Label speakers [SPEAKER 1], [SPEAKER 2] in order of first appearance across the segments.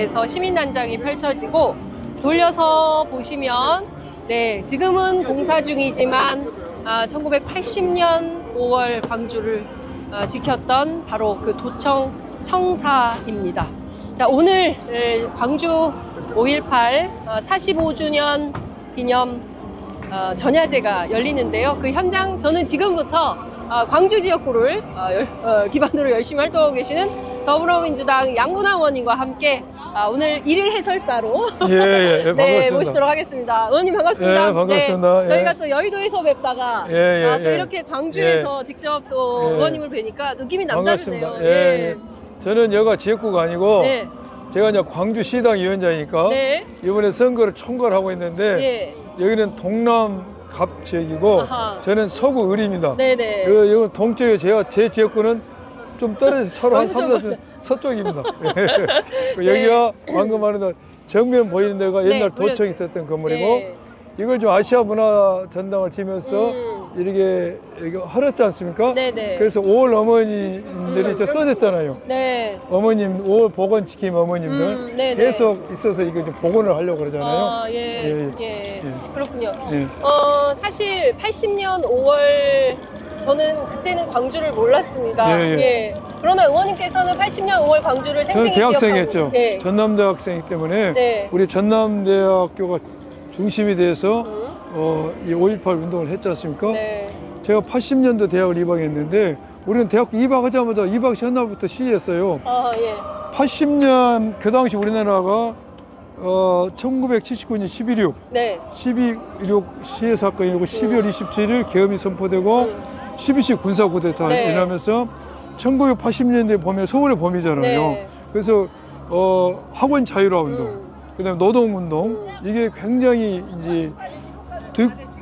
[SPEAKER 1] 광주에서 시민단장이 펼쳐지고, 돌려서 보시면 네, 지금은 공사 중이지만 1980년 5월 광주를 지켰던 바로 그 도청 청사입니다. 자, 오늘 광주 5.18 45주년 기념 전야제가 열리는데요. 그 현장 저는 지금부터 광주 지역구를 기반으로 열심히 활동하고 계시는 더불어민주당 양문화 의원님과 함께 오늘 일일 해설사로
[SPEAKER 2] 예,
[SPEAKER 1] 네, 모시도록 하겠습니다. 의원님 반갑습니다.
[SPEAKER 2] 예, 반갑습니다.
[SPEAKER 1] 네, 저희가 또 여의도에서 뵙다가 또 이렇게 광주에서 직접 또 의원님을 뵈니까 느낌이 남다르네요.
[SPEAKER 2] 반갑습니다. 예. 저는 여가 지역구가 아니고
[SPEAKER 1] 네.
[SPEAKER 2] 제가 이제 광주시당 위원장이니까
[SPEAKER 1] 네.
[SPEAKER 2] 이번에 선거를 총괄 하고 있는데
[SPEAKER 1] 예.
[SPEAKER 2] 여기는 동남 갑 지역이고
[SPEAKER 1] 아하.
[SPEAKER 2] 저는 서구 을입니다.
[SPEAKER 1] 네네.
[SPEAKER 2] 여기 동쪽에 제 지역구는 좀 떨어져서 차로 한 3, 4분 서쪽입니다. 여기가 방금 말한 정면 보이는 데가 옛날 도청이 있었던 건물이고
[SPEAKER 1] 네.
[SPEAKER 2] 이걸 좀 아시아 문화 전당을 지면서 이렇게 하렸지 않습니까?
[SPEAKER 1] 네네.
[SPEAKER 2] 그래서 5월 어머님들이 저 써졌잖아요.
[SPEAKER 1] 네.
[SPEAKER 2] 어머님, 5월 보건지킴 어머님들
[SPEAKER 1] 네네.
[SPEAKER 2] 계속 있어서 이거 좀 복원을 하려고 그러잖아요.
[SPEAKER 1] 예. 그렇군요.
[SPEAKER 2] 예.
[SPEAKER 1] 사실 80년 5월 저는 그때는 광주를 몰랐습니다.
[SPEAKER 2] 예.
[SPEAKER 1] 그러나 의원님께서는 80년 5월 광주를
[SPEAKER 2] 저는
[SPEAKER 1] 생생히
[SPEAKER 2] 대학생이었죠.
[SPEAKER 1] 기억하고. 네.
[SPEAKER 2] 전남대학생이기 때문에
[SPEAKER 1] 네.
[SPEAKER 2] 우리 전남대학교가 중심이 돼서 이 5.18 운동을 했지 않습니까?
[SPEAKER 1] 네.
[SPEAKER 2] 제가 80년도 대학을 입학했는데 우리는 대학교 입학하자마자 입학 전날부터 시위했어요.
[SPEAKER 1] 예.
[SPEAKER 2] 80년 그 당시 우리나라가 1979년 11.26
[SPEAKER 1] 네.
[SPEAKER 2] 12.16 시해 사건이고 12월 27일 계엄이 선포되고 12.10 군사 쿠데타
[SPEAKER 1] 네.
[SPEAKER 2] 일어나면서 1980년대에 보면 서울의 봄이잖아요.
[SPEAKER 1] 네.
[SPEAKER 2] 그래서 학원 자율화 운동, 그다음에 노동 운동 이게 굉장히 이제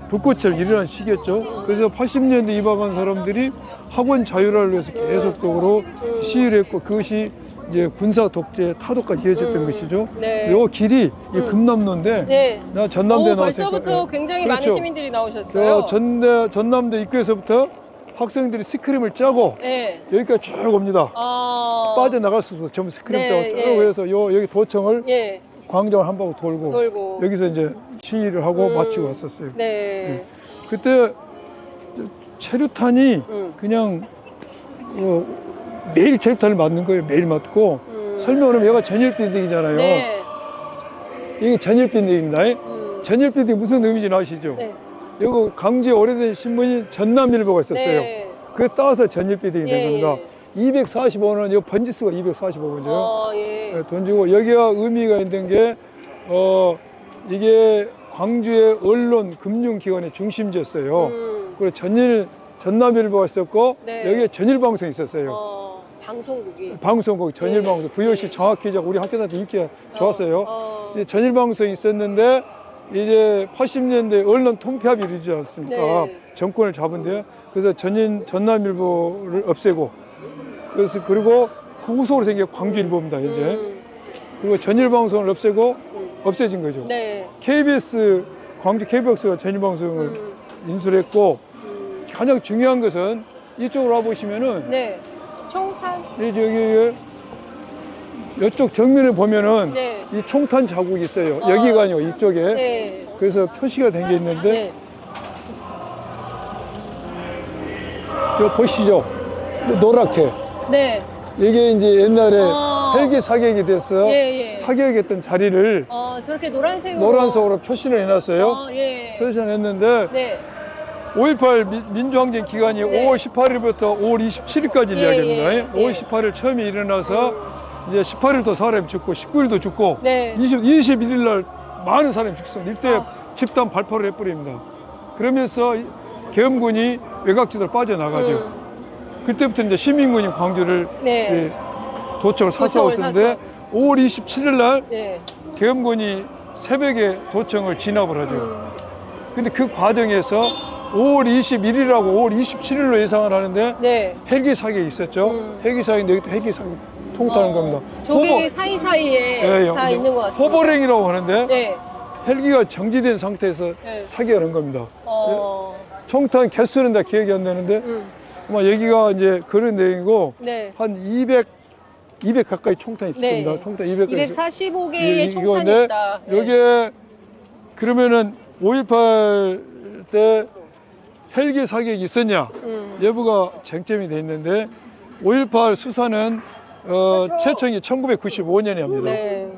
[SPEAKER 2] 불꽃처럼 일어난 시기였죠. 그래서 80년대 입학한 사람들이 학원 자율화를 위해서 계속적으로 시위를 했고 그것이 이제 군사 독재 타도까지 이어졌던 것이죠.
[SPEAKER 1] 네.
[SPEAKER 2] 요 길이 이 금남로인데
[SPEAKER 1] 네.
[SPEAKER 2] 나 전남대 나왔으니까
[SPEAKER 1] 벌써부터 굉장히
[SPEAKER 2] 그렇죠.
[SPEAKER 1] 많은 시민들이 나오셨어요.
[SPEAKER 2] 전남대 입구에서부터 학생들이 스크림을 짜고
[SPEAKER 1] 네.
[SPEAKER 2] 여기까지 쭉 옵니다. 빠져나갈 수 없어. 전부 스크림
[SPEAKER 1] 네,
[SPEAKER 2] 짜고 쭉 해서 여기 도청을
[SPEAKER 1] 예.
[SPEAKER 2] 광장을 한 바퀴 돌고 여기서 이제 시위를 하고 마치고 왔었어요.
[SPEAKER 1] 네.
[SPEAKER 2] 그때 체류탄이 그냥 매일 체류탄을 맞는 거예요. 매일 맞고 설명을 하면 얘가 전일 빌딩이잖아요.
[SPEAKER 1] 네.
[SPEAKER 2] 이게 전일 빌딩입니다. 전일 빌딩 무슨 의미인지 아시죠?
[SPEAKER 1] 네.
[SPEAKER 2] 여기 강주에 오래된 신문인 전남일보가 있었어요.
[SPEAKER 1] 네.
[SPEAKER 2] 그게 따서 전일 빌딩이 된
[SPEAKER 1] 예.
[SPEAKER 2] 겁니다. 245원, 이 번지수가 245원이죠.
[SPEAKER 1] 예.
[SPEAKER 2] 돈 주고 여기가 의미가 있는 게 이게 광주의 언론 금융기관의 중심지였어요. 그리고 전남일보가 있었고
[SPEAKER 1] 네.
[SPEAKER 2] 여기에 전일방송이 있었어요. 방송국 전일방송 VOC 정확히 우리 학교 다닐 때 인기가 좋았어요. 전일방송이 있었는데 이제 80년대 언론 통폐합이 이루어지지 않습니까?
[SPEAKER 1] 네.
[SPEAKER 2] 정권을 잡은데요. 그래서 전남일보를 없애고 그리고 그 후속으로 생긴 게 광주일보입니다. 현재. 그리고 전일방송을 없애고 없애진 거죠.
[SPEAKER 1] 네.
[SPEAKER 2] KBS 광주 KBS가 전일방송을 인수했고 가장 중요한 것은 이쪽으로 와 보시면은
[SPEAKER 1] 네. 총탄.
[SPEAKER 2] 이쪽 정면에 보면은
[SPEAKER 1] 네.
[SPEAKER 2] 이 총탄 자국이 있어요. 여기가 아니고 이쪽에.
[SPEAKER 1] 네.
[SPEAKER 2] 그래서 표시가 된 게 있는데
[SPEAKER 1] 네.
[SPEAKER 2] 이거 보시죠. 노랗게.
[SPEAKER 1] 네.
[SPEAKER 2] 이게 이제 옛날에 헬기 사격이 돼서
[SPEAKER 1] 예.
[SPEAKER 2] 사격했던 자리를
[SPEAKER 1] 저렇게 노란색으로
[SPEAKER 2] 표시를 해놨어요.
[SPEAKER 1] 예.
[SPEAKER 2] 표시를 했는데
[SPEAKER 1] 네.
[SPEAKER 2] 5.18 민주항쟁 기간이
[SPEAKER 1] 네.
[SPEAKER 2] 5월 18일부터 5월 27일까지 이야기합니다.
[SPEAKER 1] 예.
[SPEAKER 2] 5월 18일 처음에 일어나서 이제 18일도 사람이 죽고 19일도 죽고
[SPEAKER 1] 네.
[SPEAKER 2] 21일 날 많은 사람이 죽습니다. 이때 집단 발포를 해버립니다. 그러면서 계엄군이 외곽지대로 빠져나가죠. 그때부터 이제 시민군이 광주를
[SPEAKER 1] 네.
[SPEAKER 2] 도청을 사수하고 있었는데 5월 27일 날
[SPEAKER 1] 네.
[SPEAKER 2] 계엄군이 새벽에 도청을 진압을 하죠. 근데 그 과정에서 5월 21일하고 5월 27일로 예상을 하는데
[SPEAKER 1] 네.
[SPEAKER 2] 헬기 사격이 있었죠. 헬기 사격인데 여기 헬기 사격 총타는 겁니다.
[SPEAKER 1] 저기 사이사이에 다 있는 것 같습니다.
[SPEAKER 2] 호버랭이라고 하는데
[SPEAKER 1] 네.
[SPEAKER 2] 헬기가 정지된 상태에서
[SPEAKER 1] 네.
[SPEAKER 2] 사격을 한 겁니다. 총탄 개수는 다 기억이 안 나는데 아마 여기가 이제 그런 내용이고
[SPEAKER 1] 네.
[SPEAKER 2] 한 200 가까이 총탄이 있을
[SPEAKER 1] 네.
[SPEAKER 2] 겁니다. 총탄 200까지.
[SPEAKER 1] 245개의 총탄이 있다. 네.
[SPEAKER 2] 여기에 그러면은 5.18 때 헬기 사격이 있었냐 여부가 쟁점이 돼 있는데 5.18 수사는 최초이 1995년에 합니다.
[SPEAKER 1] 네.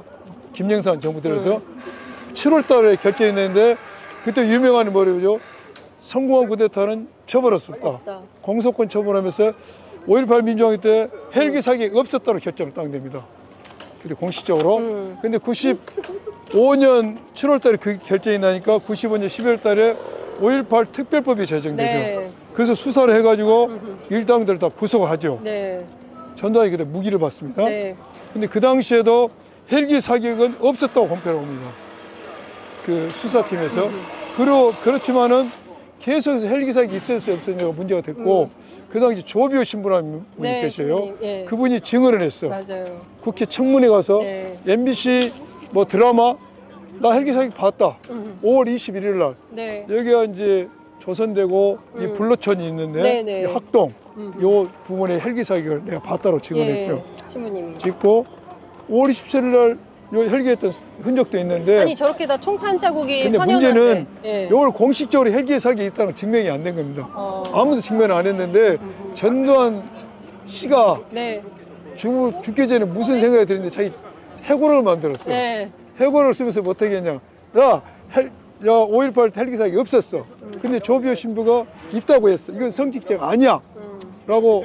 [SPEAKER 2] 김영삼 정부 들어서 7월 달에 결정했는데 그때 유명한 뭐죠? 성공한 쿠데타는 처벌할 수 없다. 공소권 처벌하면서 5.18 민주화행 때 헬기 사격이 없었다고 결정을 딱 냅니다. 근데 공식적으로. 근데 95년 7월 달에 그 결정이 나니까 95년 12월 달에 5.18 특별법이 제정되죠.
[SPEAKER 1] 네.
[SPEAKER 2] 그래서 수사를 해가지고 일당들 다 구속을 하죠.
[SPEAKER 1] 네.
[SPEAKER 2] 전두환이 그때 무기를 받습니다.
[SPEAKER 1] 네.
[SPEAKER 2] 근데 그 당시에도 헬기 사격은 없었다고 공표를 합니다. 그 수사팀에서. 그렇지만은 계속해서 헬기 사격이 있었어요, 없었냐가 문제가 됐고, 그 당시 조비오 신부라는 분이
[SPEAKER 1] 네,
[SPEAKER 2] 계세요.
[SPEAKER 1] 네.
[SPEAKER 2] 그분이 증언을 했어.
[SPEAKER 1] 맞아요.
[SPEAKER 2] 국회 청문회 가서
[SPEAKER 1] 네.
[SPEAKER 2] MBC 뭐 드라마 나 헬기 사격 봤다. 5월 21일 날
[SPEAKER 1] 네.
[SPEAKER 2] 여기가 이제 조선되고 이 불로천이 있는데
[SPEAKER 1] 네, 네.
[SPEAKER 2] 이 학동 요 부분에 헬기 사격을 내가 봤다고 증언했죠.
[SPEAKER 1] 예, 신부님이.
[SPEAKER 2] 찍고 5월 27일 날 요 헬기했던 흔적도 있는데
[SPEAKER 1] 아니 저렇게 다 총탄 자국이
[SPEAKER 2] 근데
[SPEAKER 1] 선연한데.
[SPEAKER 2] 문제는
[SPEAKER 1] 예.
[SPEAKER 2] 이걸 공식적으로 헬기 사격이 있다는 증명이 안 된 겁니다. 아무도 증명을 안 했는데 전두환 씨가
[SPEAKER 1] 네.
[SPEAKER 2] 죽기 전에 무슨 생각이 들었는데 자기 해고를 만들었어요.
[SPEAKER 1] 네.
[SPEAKER 2] 해고를 쓰면서 뭐 어떻게 했냐. 야 5.18 헬기 사격이 없었어. 근데 조비오 신부가 있다고 했어. 이건 성직자가 아니야. 라고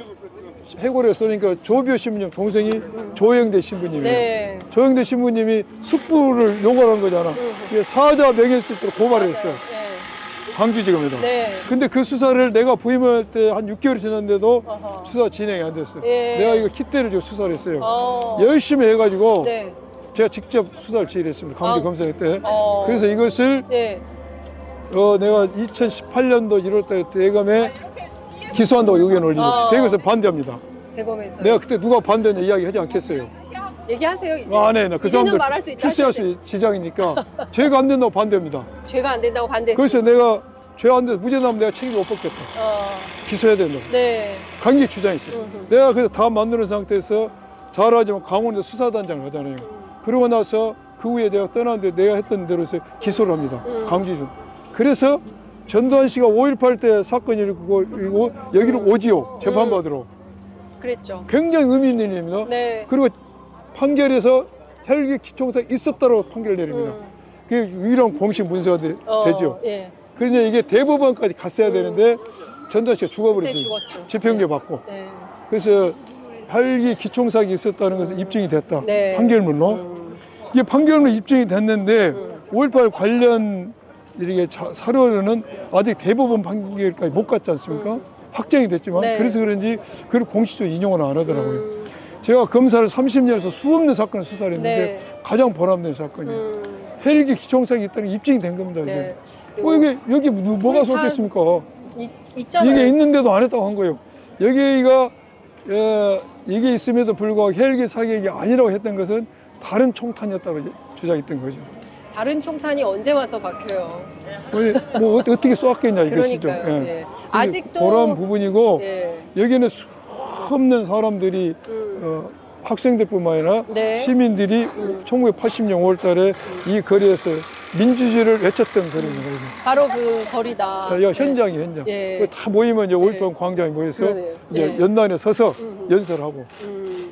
[SPEAKER 2] 해고를 써니까 조비오 신부님 동생이 조영대 신부님이에요.
[SPEAKER 1] 네.
[SPEAKER 2] 조영대 신부님이 숙부를 요구한 거잖아. 이게 사자 명예훼손으로 고발을 했어요.
[SPEAKER 1] 네.
[SPEAKER 2] 광주지검에다.
[SPEAKER 1] 네.
[SPEAKER 2] 근데 그 수사를 내가 부임할 때 한 6개월이 지났는데도
[SPEAKER 1] 어허.
[SPEAKER 2] 수사 진행이 안 됐어요.
[SPEAKER 1] 예.
[SPEAKER 2] 내가 이거 kit대를 주고 수사를 했어요.
[SPEAKER 1] 어.
[SPEAKER 2] 열심히 해가지고
[SPEAKER 1] 네.
[SPEAKER 2] 제가 직접 수사를 지휘했습니다. 강제 검사회 때.
[SPEAKER 1] 어.
[SPEAKER 2] 그래서 이것을
[SPEAKER 1] 네.
[SPEAKER 2] 내가 2018년도 1월 달에 대검에 기소한다고 의견 올리고 대검에서 반대합니다.
[SPEAKER 1] 대검에서.
[SPEAKER 2] 내가 그때 누가 반대냐 이야기 하지 않겠어요.
[SPEAKER 1] 얘기하세요 이제.
[SPEAKER 2] 안 해. 그
[SPEAKER 1] 이제는
[SPEAKER 2] 사람들
[SPEAKER 1] 말할 수 있다.
[SPEAKER 2] 출세할 수 지장이니까 죄가 안 된다고 반대합니다.
[SPEAKER 1] 죄가 안 된다고 반대했어요.
[SPEAKER 2] 그래서 내가 죄 안 돼서 무죄 나면 내가 책임 못 받겠다. 기소해야 된다.
[SPEAKER 1] 네.
[SPEAKER 2] 강기 주장했어요. 내가 그래서 다 만드는 상태에서 잘하지만 강원도 수사단장을 하잖아요. 그러고 나서 그 후에 내가 떠났는데 내가 했던 대로서 기소를 합니다. 강기준. 그래서 전두환 씨가 5.18 때 사건이 일고 여기를 오지요. 재판받으러.
[SPEAKER 1] 그랬죠.
[SPEAKER 2] 굉장히 의미 있는 일입니다.
[SPEAKER 1] 네.
[SPEAKER 2] 그리고 판결에서 헬기 기총사가 있었다고 판결을 내립니다. 그게 유일한 공식 문서가 되죠.
[SPEAKER 1] 예.
[SPEAKER 2] 그러니 이게 대법원까지 갔어야 되는데 전두환 씨가
[SPEAKER 1] 그때
[SPEAKER 2] 죽어버렸죠.
[SPEAKER 1] 죽었죠.
[SPEAKER 2] 집행유예 받고.
[SPEAKER 1] 네.
[SPEAKER 2] 그래서 헬기 기총사기 있었다는 것은 입증이 됐다.
[SPEAKER 1] 네.
[SPEAKER 2] 판결문로. 이게 판결문로 입증이 됐는데 5.18 관련 이렇게 사료는 아직 대법원 판결까지 못 갔지 않습니까? 확정이 됐지만
[SPEAKER 1] 네.
[SPEAKER 2] 그래서 그런지 그걸 공식적으로 인용을 안 하더라고요. 제가 검사를 30년에서 수없는 사건을 수사를 했는데
[SPEAKER 1] 네.
[SPEAKER 2] 가장 보람된 사건이에요. 헬기 기총사기 있다는 게 입증이 된 겁니다. 이게.
[SPEAKER 1] 네.
[SPEAKER 2] 이게 여기 뭐가 쏟겠습니까?
[SPEAKER 1] 있잖아요.
[SPEAKER 2] 이게 있는데도 안 했다고 한 거예요. 여기가 이게 있음에도 불구하고 헬기 사격이 아니라고 했던 것은 다른 총탄이었다고 주장했던 거죠.
[SPEAKER 1] 다른 총탄이 언제 와서 박혀요?
[SPEAKER 2] 뭐 어떻게 쏘았겠냐 이것이죠.
[SPEAKER 1] 그러니까요. 예. 아직도
[SPEAKER 2] 그런 부분이고
[SPEAKER 1] 예.
[SPEAKER 2] 여기는 수없는 사람들이 학생들뿐만 아니라
[SPEAKER 1] 네.
[SPEAKER 2] 시민들이 1980년 5월달에 이 거리에서 민주주의를 외쳤던 거리입니다.
[SPEAKER 1] 바로 그 거리다.
[SPEAKER 2] 여기가 현장이 현장.
[SPEAKER 1] 예.
[SPEAKER 2] 다 모이면 이제 5.18 광장에 모여서
[SPEAKER 1] 그러네요.
[SPEAKER 2] 이제
[SPEAKER 1] 예.
[SPEAKER 2] 연단에 서서 연설하고.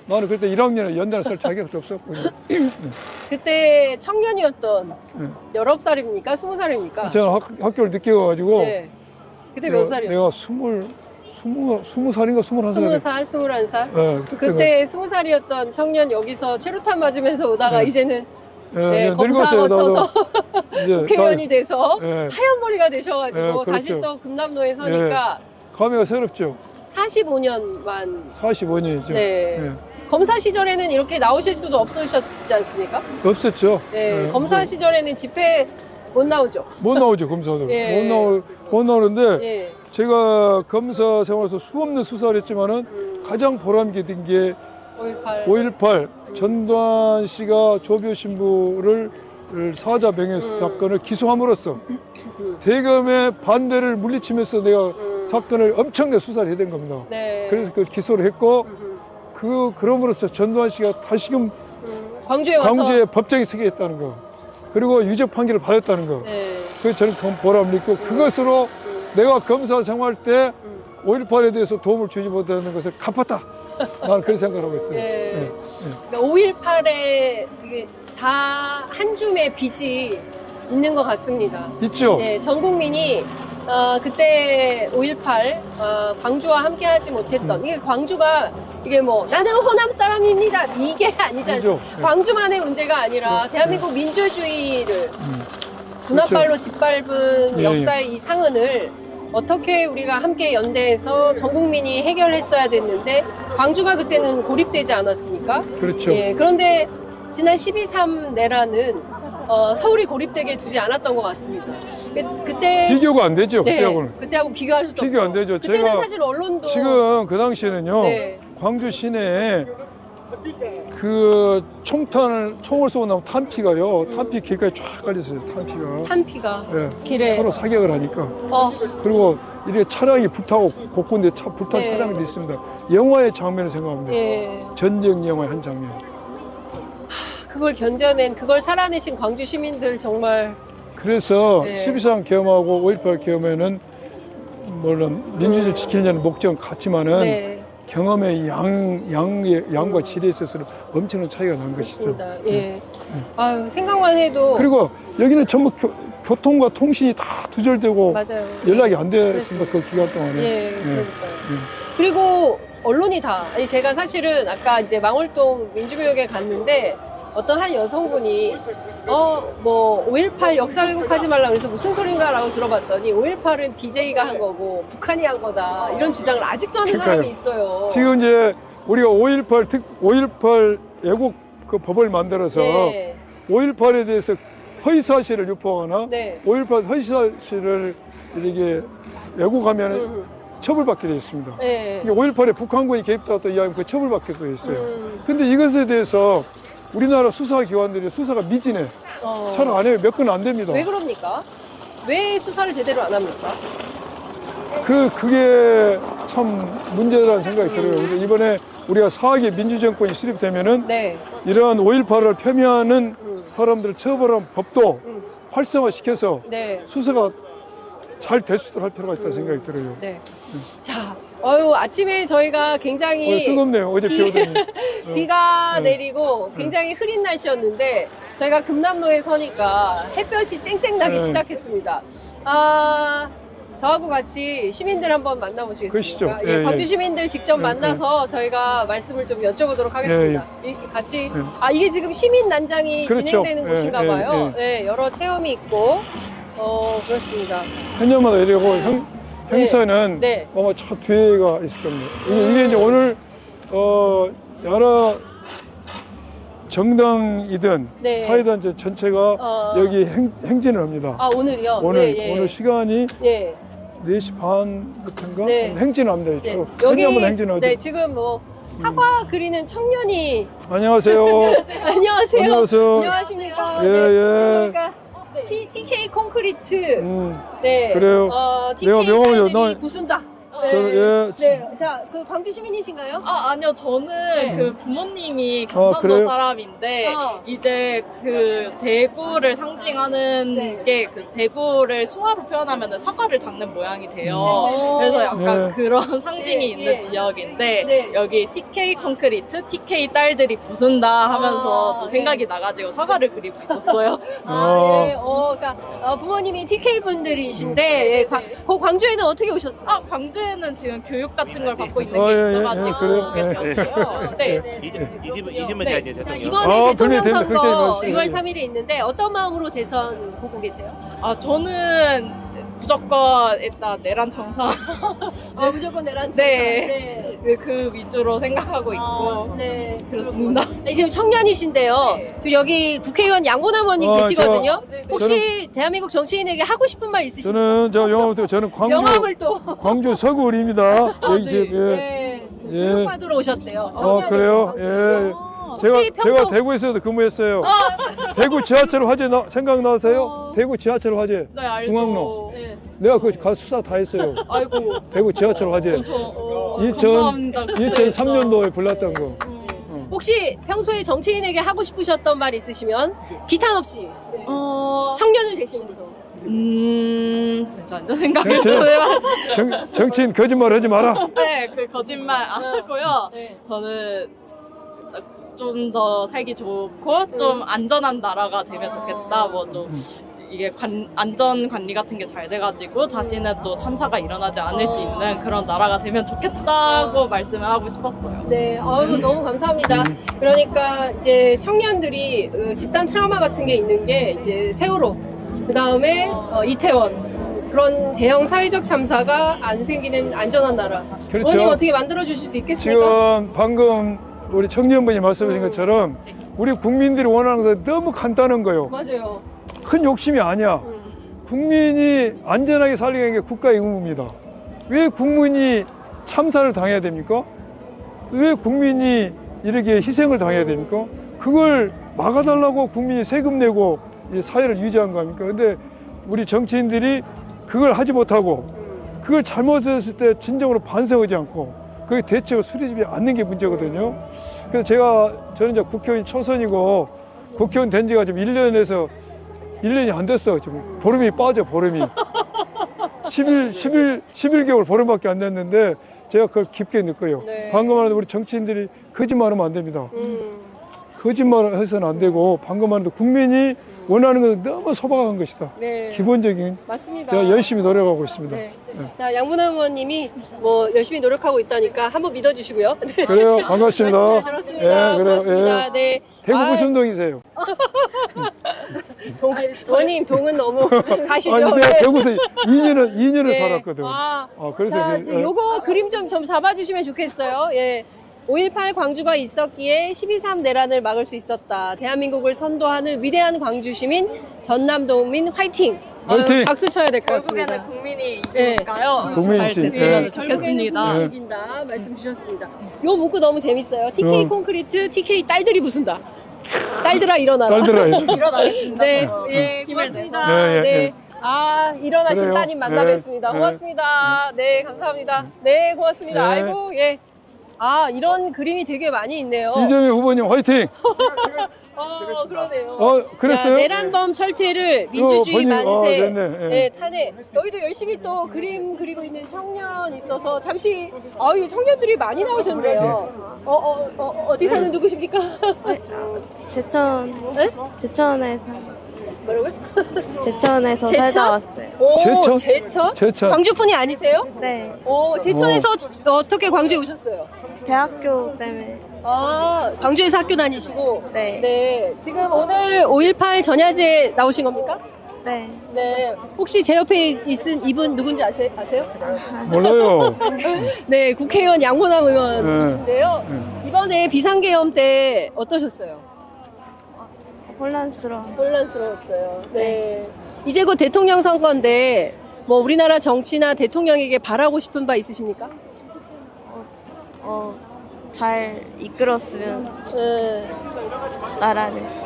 [SPEAKER 2] 나는 그때 1학년에 연단에 설 자격도 없었고.
[SPEAKER 1] 그때 청년이었던
[SPEAKER 2] 네.
[SPEAKER 1] 19살입니까? 20살입니까?
[SPEAKER 2] 제가 학교를 늦게 가가지고.
[SPEAKER 1] 네. 그때 몇 살이었어요?
[SPEAKER 2] 내가 20살인가 21살.
[SPEAKER 1] 20살, 21살?
[SPEAKER 2] 네,
[SPEAKER 1] 그때 20살이었던 청년 여기서 체류탄 맞으면서 오다가
[SPEAKER 2] 네.
[SPEAKER 1] 이제는
[SPEAKER 2] 네,
[SPEAKER 1] 검사 거쳐서
[SPEAKER 2] 이제
[SPEAKER 1] 국회의원이 돼서
[SPEAKER 2] 네.
[SPEAKER 1] 하얀 머리가 되셔가지고
[SPEAKER 2] 네, 그렇죠.
[SPEAKER 1] 다시 또 금남로에 서니까
[SPEAKER 2] 감회가 새롭죠.
[SPEAKER 1] 45년만
[SPEAKER 2] 45년이죠.
[SPEAKER 1] 네. 검사 시절에는 이렇게 나오실 수도 없으셨지 않습니까?
[SPEAKER 2] 없었죠.
[SPEAKER 1] 네. 검사 시절에는 집회 못 나오죠.
[SPEAKER 2] 못 나오죠, 검사들.
[SPEAKER 1] 예.
[SPEAKER 2] 못 나오는데
[SPEAKER 1] 예.
[SPEAKER 2] 제가 검사 생활에서 수없는 수사를 했지만은 가장 보람있게 게 5.18 전두환 씨가 조비오 신부를 사자 명예훼손 사건을 기소함으로써 대검의 반대를 물리치면서 내가 사건을 엄청나게 수사를 해야 된 겁니다.
[SPEAKER 1] 네.
[SPEAKER 2] 그래서 그 기소를 했고 그 그럼으로써 전두환 씨가 다시금
[SPEAKER 1] 광주에 와서.
[SPEAKER 2] 광주에 법정에 서게 했다는 거. 그리고 유죄 판결을 받았다는 거.
[SPEAKER 1] 네.
[SPEAKER 2] 그래서 저는 그건 보람 믿고 그것으로 내가 검사 생활 때 5.18에 대해서 도움을 주지 못하는 것을 갚았다. 나는 그런 생각을 하고 있어요.
[SPEAKER 1] 네. 그러니까 5.18에 다 한 줌의 빚이 있는 것 같습니다.
[SPEAKER 2] 있죠?
[SPEAKER 1] 네, 전 국민이 그때 5.18 광주와 함께하지 못했던 이게 광주가 이게 뭐 나는 호남 사람입니다 이게 아니지 않습니까?
[SPEAKER 2] 아니죠. 네.
[SPEAKER 1] 광주만의 문제가 아니라 대한민국 민주주의를 군합발로 짓밟은
[SPEAKER 2] 예,
[SPEAKER 1] 역사의 이 상흔을 어떻게 우리가 함께 연대해서 전 국민이 해결했어야 됐는데 광주가 그때는 고립되지 않았습니까?
[SPEAKER 2] 그렇죠.
[SPEAKER 1] 예, 그런데 지난 12.3 내란은 서울이 고립되게 두지 않았던 것 같습니다. 그때
[SPEAKER 2] 비교가 안 되죠.
[SPEAKER 1] 네,
[SPEAKER 2] 그때하고는.
[SPEAKER 1] 그때하고 비교할 수도
[SPEAKER 2] 비교 안
[SPEAKER 1] 없죠.
[SPEAKER 2] 되죠.
[SPEAKER 1] 그때는
[SPEAKER 2] 제가
[SPEAKER 1] 사실 언론도
[SPEAKER 2] 지금 그 당시에는요.
[SPEAKER 1] 네.
[SPEAKER 2] 광주 시내에 그 총을 쏘고 나면 탄피가요. 탄피 길까지 쫙 깔렸어요. 탄피가.
[SPEAKER 1] 탄피가
[SPEAKER 2] 예,
[SPEAKER 1] 길에
[SPEAKER 2] 서로 사격을 하니까. 그리고 이렇게 차량이 불타고 곳곳에 불탄
[SPEAKER 1] 네.
[SPEAKER 2] 차량들이 있습니다. 영화의 장면을 생각합니다.
[SPEAKER 1] 예,
[SPEAKER 2] 전쟁 영화의 한 장면.
[SPEAKER 1] 그걸 견뎌낸 그걸 살아내신 광주 시민들 정말
[SPEAKER 2] 그래서
[SPEAKER 1] 네.
[SPEAKER 2] 12.3 계엄하고 5.18 계엄에는 물론 민주주의를 지키려는 목적은 같지만은
[SPEAKER 1] 네,
[SPEAKER 2] 경험의 양과 질에 있어서는 엄청난 차이가 난 것이죠.
[SPEAKER 1] 그렇습니다. 예. 아유, 생각만 해도
[SPEAKER 2] 그리고 여기는 전부 교통과 통신이 다 두절되고
[SPEAKER 1] 맞아요.
[SPEAKER 2] 연락이 안 됐습니다. 그 기간 동안에.
[SPEAKER 1] 예, 그러니까요. 그리고 언론이 다 아니 제가 사실은 아까 이제 망월동 민주묘역에 갔는데 어떤 한 여성분이 뭐 5.18 역사 왜곡하지 말라 그래서 무슨 소린가라고 들어봤더니 5.18은 DJ가 한 거고 북한이 한 거다 이런 주장을 아직도 하는
[SPEAKER 2] 그러니까요.
[SPEAKER 1] 사람이 있어요.
[SPEAKER 2] 지금 이제 우리가 5.18 왜곡 그 법을 만들어서
[SPEAKER 1] 네.
[SPEAKER 2] 5.18에 대해서 허위사실을 유포하거나
[SPEAKER 1] 네.
[SPEAKER 2] 5.18 허위사실을 이렇게 왜곡하면 처벌받게 되어 있습니다.
[SPEAKER 1] 네.
[SPEAKER 2] 5.18에 북한군이 개입되었다 이야기하면 그 처벌받게 되어 있어요. 근데 이것에 대해서 우리나라 수사기관들이 수사가 미진해. 잘 안 해요. 몇 건 안 됩니다.
[SPEAKER 1] 왜 그럽니까? 왜 수사를 제대로 안 합니까?
[SPEAKER 2] 그게 참 문제라는 생각이 들어요. 그래서 이번에 우리가 4억의 민주정권이 수립되면은
[SPEAKER 1] 네.
[SPEAKER 2] 이러한 5.18을 폄훼하는 사람들을 처벌하는 법도 활성화시켜서
[SPEAKER 1] 네.
[SPEAKER 2] 수사가 잘 될 수 있도록 할 필요가 있다는 생각이 들어요.
[SPEAKER 1] 네. 자, 아침에 저희가 굉장히
[SPEAKER 2] 뜨겁네요. 어제 비 오더니.
[SPEAKER 1] 비가 내리고 굉장히 흐린 날씨였는데 저희가 금남로에 서니까 햇볕이 쨍쨍 나기
[SPEAKER 2] 네.
[SPEAKER 1] 시작했습니다. 저하고 같이 시민들 한번 만나보시겠습니까?
[SPEAKER 2] 그러시죠.
[SPEAKER 1] 예,
[SPEAKER 2] 예,
[SPEAKER 1] 광주
[SPEAKER 2] 예.
[SPEAKER 1] 시민들 직접 만나서 저희가 말씀을 좀 여쭤보도록 하겠습니다. 같이 이게 지금 시민 난장이
[SPEAKER 2] 그렇죠.
[SPEAKER 1] 진행되는
[SPEAKER 2] 예,
[SPEAKER 1] 곳인가
[SPEAKER 2] 예,
[SPEAKER 1] 봐요. 네, 여러 체험이 있고 그렇습니다.
[SPEAKER 2] 해년마다 이러고 행사는
[SPEAKER 1] 네.
[SPEAKER 2] 아마 차 뒤에가 있을 겁니다. 이게 이제 오늘 여러 정당이든
[SPEAKER 1] 네.
[SPEAKER 2] 사회단체 전체가 여기 행진을 합니다.
[SPEAKER 1] 오늘이요?
[SPEAKER 2] 오늘 시간이
[SPEAKER 1] 네.
[SPEAKER 2] 4시 반부터인가
[SPEAKER 1] 네.
[SPEAKER 2] 행진을 합니다.
[SPEAKER 1] 네.
[SPEAKER 2] 여기 한번 행진하죠.
[SPEAKER 1] 네, 지금 뭐 사과 그리는 청년이
[SPEAKER 2] 안녕하세요.
[SPEAKER 1] 안녕하세요.
[SPEAKER 2] 안녕하세요.
[SPEAKER 1] 안녕하십니까?
[SPEAKER 2] 예,
[SPEAKER 1] 네.
[SPEAKER 2] 예.
[SPEAKER 1] 그러니까 TK 콘크리트. 네.
[SPEAKER 2] 그래요. 내가
[SPEAKER 1] TK
[SPEAKER 2] 명함을
[SPEAKER 1] 딸들이 부순다. 네.
[SPEAKER 2] 저는,
[SPEAKER 1] 네. 자, 그 광주 시민이신가요?
[SPEAKER 3] 아니요. 저는
[SPEAKER 1] 네.
[SPEAKER 3] 그 부모님이 경상도
[SPEAKER 2] 그래요?
[SPEAKER 3] 사람인데 이제 그 대구를 상징하는
[SPEAKER 1] 네.
[SPEAKER 3] 게 그 대구를 수화로 표현하면 사과를 닦는 모양이 돼요.
[SPEAKER 1] 오.
[SPEAKER 3] 그래서 약간
[SPEAKER 2] 네.
[SPEAKER 3] 그런 상징이
[SPEAKER 1] 네,
[SPEAKER 3] 있는
[SPEAKER 1] 네.
[SPEAKER 3] 지역인데
[SPEAKER 1] 네.
[SPEAKER 3] 여기 TK 콘크리트, TK 딸들이 부순다 하면서 또
[SPEAKER 1] 네.
[SPEAKER 3] 생각이 나가지고 사과를 그리고 있었어요.
[SPEAKER 1] 예. 그러니까 부모님이 TK 분들이신데 예, 그 광주에는 어떻게 오셨어요?
[SPEAKER 3] 광주에는 지금 교육 같은 걸 받고 있는
[SPEAKER 2] 예,
[SPEAKER 3] 게
[SPEAKER 2] 예,
[SPEAKER 3] 있어가지고
[SPEAKER 2] 그래요?
[SPEAKER 3] 오게 되었어요. 네.
[SPEAKER 4] 이름은 돼야 돼,
[SPEAKER 1] 자,
[SPEAKER 4] 대통령.
[SPEAKER 1] 이번에 대통령
[SPEAKER 2] 됩니다.
[SPEAKER 1] 선거
[SPEAKER 2] 그렇게 말씀해
[SPEAKER 1] 6월
[SPEAKER 2] 주세요.
[SPEAKER 1] 3일에 있는데 어떤 마음으로 대선 보고 계세요?
[SPEAKER 3] 저는 무조건 일단 내란 정상
[SPEAKER 1] 무조건 내란
[SPEAKER 3] 네. 그 위주로 생각하고 있고
[SPEAKER 1] 네.
[SPEAKER 3] 그렇습니다.
[SPEAKER 1] 지금 청년이신데요.
[SPEAKER 3] 네.
[SPEAKER 1] 지금 여기 국회의원 양고남원님 계시거든요.
[SPEAKER 3] 네.
[SPEAKER 1] 혹시 대한민국 정치인에게 하고 싶은 말 있으신가요?
[SPEAKER 2] 저는
[SPEAKER 1] 명함을 또
[SPEAKER 2] 광주 서구을입니다. 여기
[SPEAKER 1] 네.
[SPEAKER 2] 집, 예.
[SPEAKER 1] 네.
[SPEAKER 2] 예.
[SPEAKER 1] 교육받으러 오셨대요. 청년이.
[SPEAKER 2] 그래요? 예.
[SPEAKER 1] 혹시 평소-
[SPEAKER 2] 제가 대구에서도 근무했어요. 대구 지하철 화재 생각나세요? 대구 지하철 화재.
[SPEAKER 3] 네, 알죠.
[SPEAKER 2] 중앙로.
[SPEAKER 1] 네.
[SPEAKER 2] 내가 그 가서 수사 다 했어요.
[SPEAKER 3] 아이고.
[SPEAKER 2] 대구 지하철 화재.
[SPEAKER 3] 저 감사합니다.
[SPEAKER 2] 2003년도에 불렀던 거.
[SPEAKER 1] 혹시 평소에 정치인에게 하고 싶으셨던 말 있으시면 기탄 없이 청년을 계시면서
[SPEAKER 3] 잠시만요. 생각을 좀 해봐.
[SPEAKER 2] 정치인 거짓말 하지 마라.
[SPEAKER 3] 네, 그 거짓말 안 하고요.
[SPEAKER 1] 네.
[SPEAKER 3] 저는 좀 더 살기 좋고 좀 안전한 나라가 되면 좋겠다. 뭐 좀 이게 안전 관리 같은 게 잘 돼가지고 다시는 또 참사가 일어나지 않을 수 있는 그런 나라가 되면 좋겠다고 말씀을 하고 싶었어요.
[SPEAKER 1] 네, 너무 감사합니다. 그러니까 이제 청년들이 집단 트라우마 같은 게 있는 게 이제 세월호, 그 다음에 이태원 그런 대형 사회적 참사가 안 생기는 안전한 나라.
[SPEAKER 2] 그렇죠.
[SPEAKER 1] 의원님 어떻게 만들어 주실 수 있겠습니까?
[SPEAKER 2] 지금 방금 우리 청년분이 말씀하신 것처럼 우리 국민들이 원하는 것은 너무 간단한 거예요.
[SPEAKER 1] 맞아요.
[SPEAKER 2] 큰 욕심이 아니야. 국민이 안전하게 살리는 게 국가의 의무입니다. 왜 국민이 참사를 당해야 됩니까? 왜 국민이 이렇게 희생을 당해야 됩니까? 그걸 막아달라고 국민이 세금 내고 이 사회를 유지한 거 아닙니까? 근데 우리 정치인들이 그걸 하지 못하고 그걸 잘못했을 때 진정으로 반성하지 않고 그 대책을 수립하지 않는 게 문제거든요. 그래서 저는 이제 국회의원 초선이고 국회의원 된 지가 지금 1년이 안 됐어. 지금 보름이 빠져, 보름이. 11개월 보름밖에 안 됐는데 제가 그걸 깊게 느껴요.
[SPEAKER 1] 네.
[SPEAKER 2] 방금 하는 우리 정치인들이 거짓말하면 안 됩니다. 거짓말을 해서는 안 되고 방금 하는 국민이 원하는 것은 너무 소박한 것이다.
[SPEAKER 1] 네.
[SPEAKER 2] 기본적인
[SPEAKER 1] 맞습니다.
[SPEAKER 2] 제가 열심히 노력하고 있습니다.
[SPEAKER 1] 네. 자, 양문환 의원님이 뭐 열심히 노력하고 있다니까 한번 믿어주시고요. 네.
[SPEAKER 2] 그래요. 반갑습니다.
[SPEAKER 1] 말씀 들었습니다.
[SPEAKER 2] 예, 그래요.
[SPEAKER 1] 고맙습니다.
[SPEAKER 2] 예.
[SPEAKER 1] 네.
[SPEAKER 2] 대구 무슨 동이세요?
[SPEAKER 1] 의원님 동은 너무 가시죠.
[SPEAKER 2] 아니, 내가
[SPEAKER 1] 네.
[SPEAKER 2] 대구에서 2년을
[SPEAKER 1] 네.
[SPEAKER 2] 살았거든. 그래서
[SPEAKER 1] 자,
[SPEAKER 2] 그,
[SPEAKER 1] 요거 그림 좀 잡아주시면 좋겠어요. 예. 5.18 광주가 있었기에 12.3 내란을 막을 수 있었다. 대한민국을 선도하는 위대한 광주 시민, 전남도민 화이팅!
[SPEAKER 2] 화이팅!
[SPEAKER 1] 박수 쳐야 될 것
[SPEAKER 3] 결국에는
[SPEAKER 1] 같습니다.
[SPEAKER 3] 국민이
[SPEAKER 1] 네.
[SPEAKER 3] 이기니까요.
[SPEAKER 2] 국민이
[SPEAKER 3] 잘
[SPEAKER 2] 이기지.
[SPEAKER 3] 됐으면
[SPEAKER 2] 네.
[SPEAKER 1] 결국에는
[SPEAKER 3] 좋겠습니다.
[SPEAKER 1] 국민이 이긴다 말씀 주셨습니다. 요 문구 너무 재밌어요. TK 콘크리트, TK 딸들이 부순다. 딸들아 일어나라.
[SPEAKER 2] 딸들아.
[SPEAKER 3] 일어나겠습니다.
[SPEAKER 1] 네,
[SPEAKER 3] 저는.
[SPEAKER 1] 예,
[SPEAKER 3] 힘을
[SPEAKER 1] 고맙습니다.
[SPEAKER 2] 내서. 네,
[SPEAKER 1] 네.
[SPEAKER 2] 예, 예.
[SPEAKER 1] 일어나신
[SPEAKER 2] 그래요.
[SPEAKER 1] 따님 만나
[SPEAKER 2] 네,
[SPEAKER 1] 뵙습니다.
[SPEAKER 2] 네.
[SPEAKER 1] 고맙습니다. 네, 감사합니다. 네, 고맙습니다.
[SPEAKER 2] 네.
[SPEAKER 1] 아이고, 예. 이런 그림이 되게 많이 있네요.
[SPEAKER 2] 이재명 후보님 화이팅!
[SPEAKER 1] 그러네요.
[SPEAKER 2] 그랬어요?
[SPEAKER 1] 야, 내란범 철퇴를 민주주의
[SPEAKER 2] 본인,
[SPEAKER 1] 만세,
[SPEAKER 2] 됐네. 예.
[SPEAKER 1] 네, 탄핵. 여기도 열심히 또 그림 그리고 있는 청년 있어서 잠시, 이 청년들이 많이 나오셨네요. 어디 사는 누구십니까?
[SPEAKER 4] 제천,
[SPEAKER 1] 네?
[SPEAKER 4] 제천에서,
[SPEAKER 1] 뭐라고요?
[SPEAKER 4] 제천에서
[SPEAKER 1] 제천?
[SPEAKER 4] 살다 왔어요.
[SPEAKER 1] 오,
[SPEAKER 2] 제천? 제천.
[SPEAKER 1] 광주분이 아니세요?
[SPEAKER 4] 네,
[SPEAKER 1] 제천에서 어떻게 광주에 오셨어요?
[SPEAKER 4] 대학교 때문에.
[SPEAKER 1] 광주에서 학교 다니시고.
[SPEAKER 4] 네.
[SPEAKER 1] 네. 지금 오늘 5.18 전야제 나오신 겁니까?
[SPEAKER 4] 네.
[SPEAKER 1] 네. 혹시 제 옆에 있은 이분 누군지 아세요?
[SPEAKER 2] 몰라요.
[SPEAKER 1] 네. 국회의원 양문환 의원이신데요. 이번에 비상계엄 때 어떠셨어요? 혼란스러웠어요. 네. 이제 곧 대통령 선거인데, 뭐 우리나라 정치나 대통령에게 바라고 싶은 바 있으십니까?
[SPEAKER 4] 잘 이끌었으면
[SPEAKER 1] 네.
[SPEAKER 4] 나라를.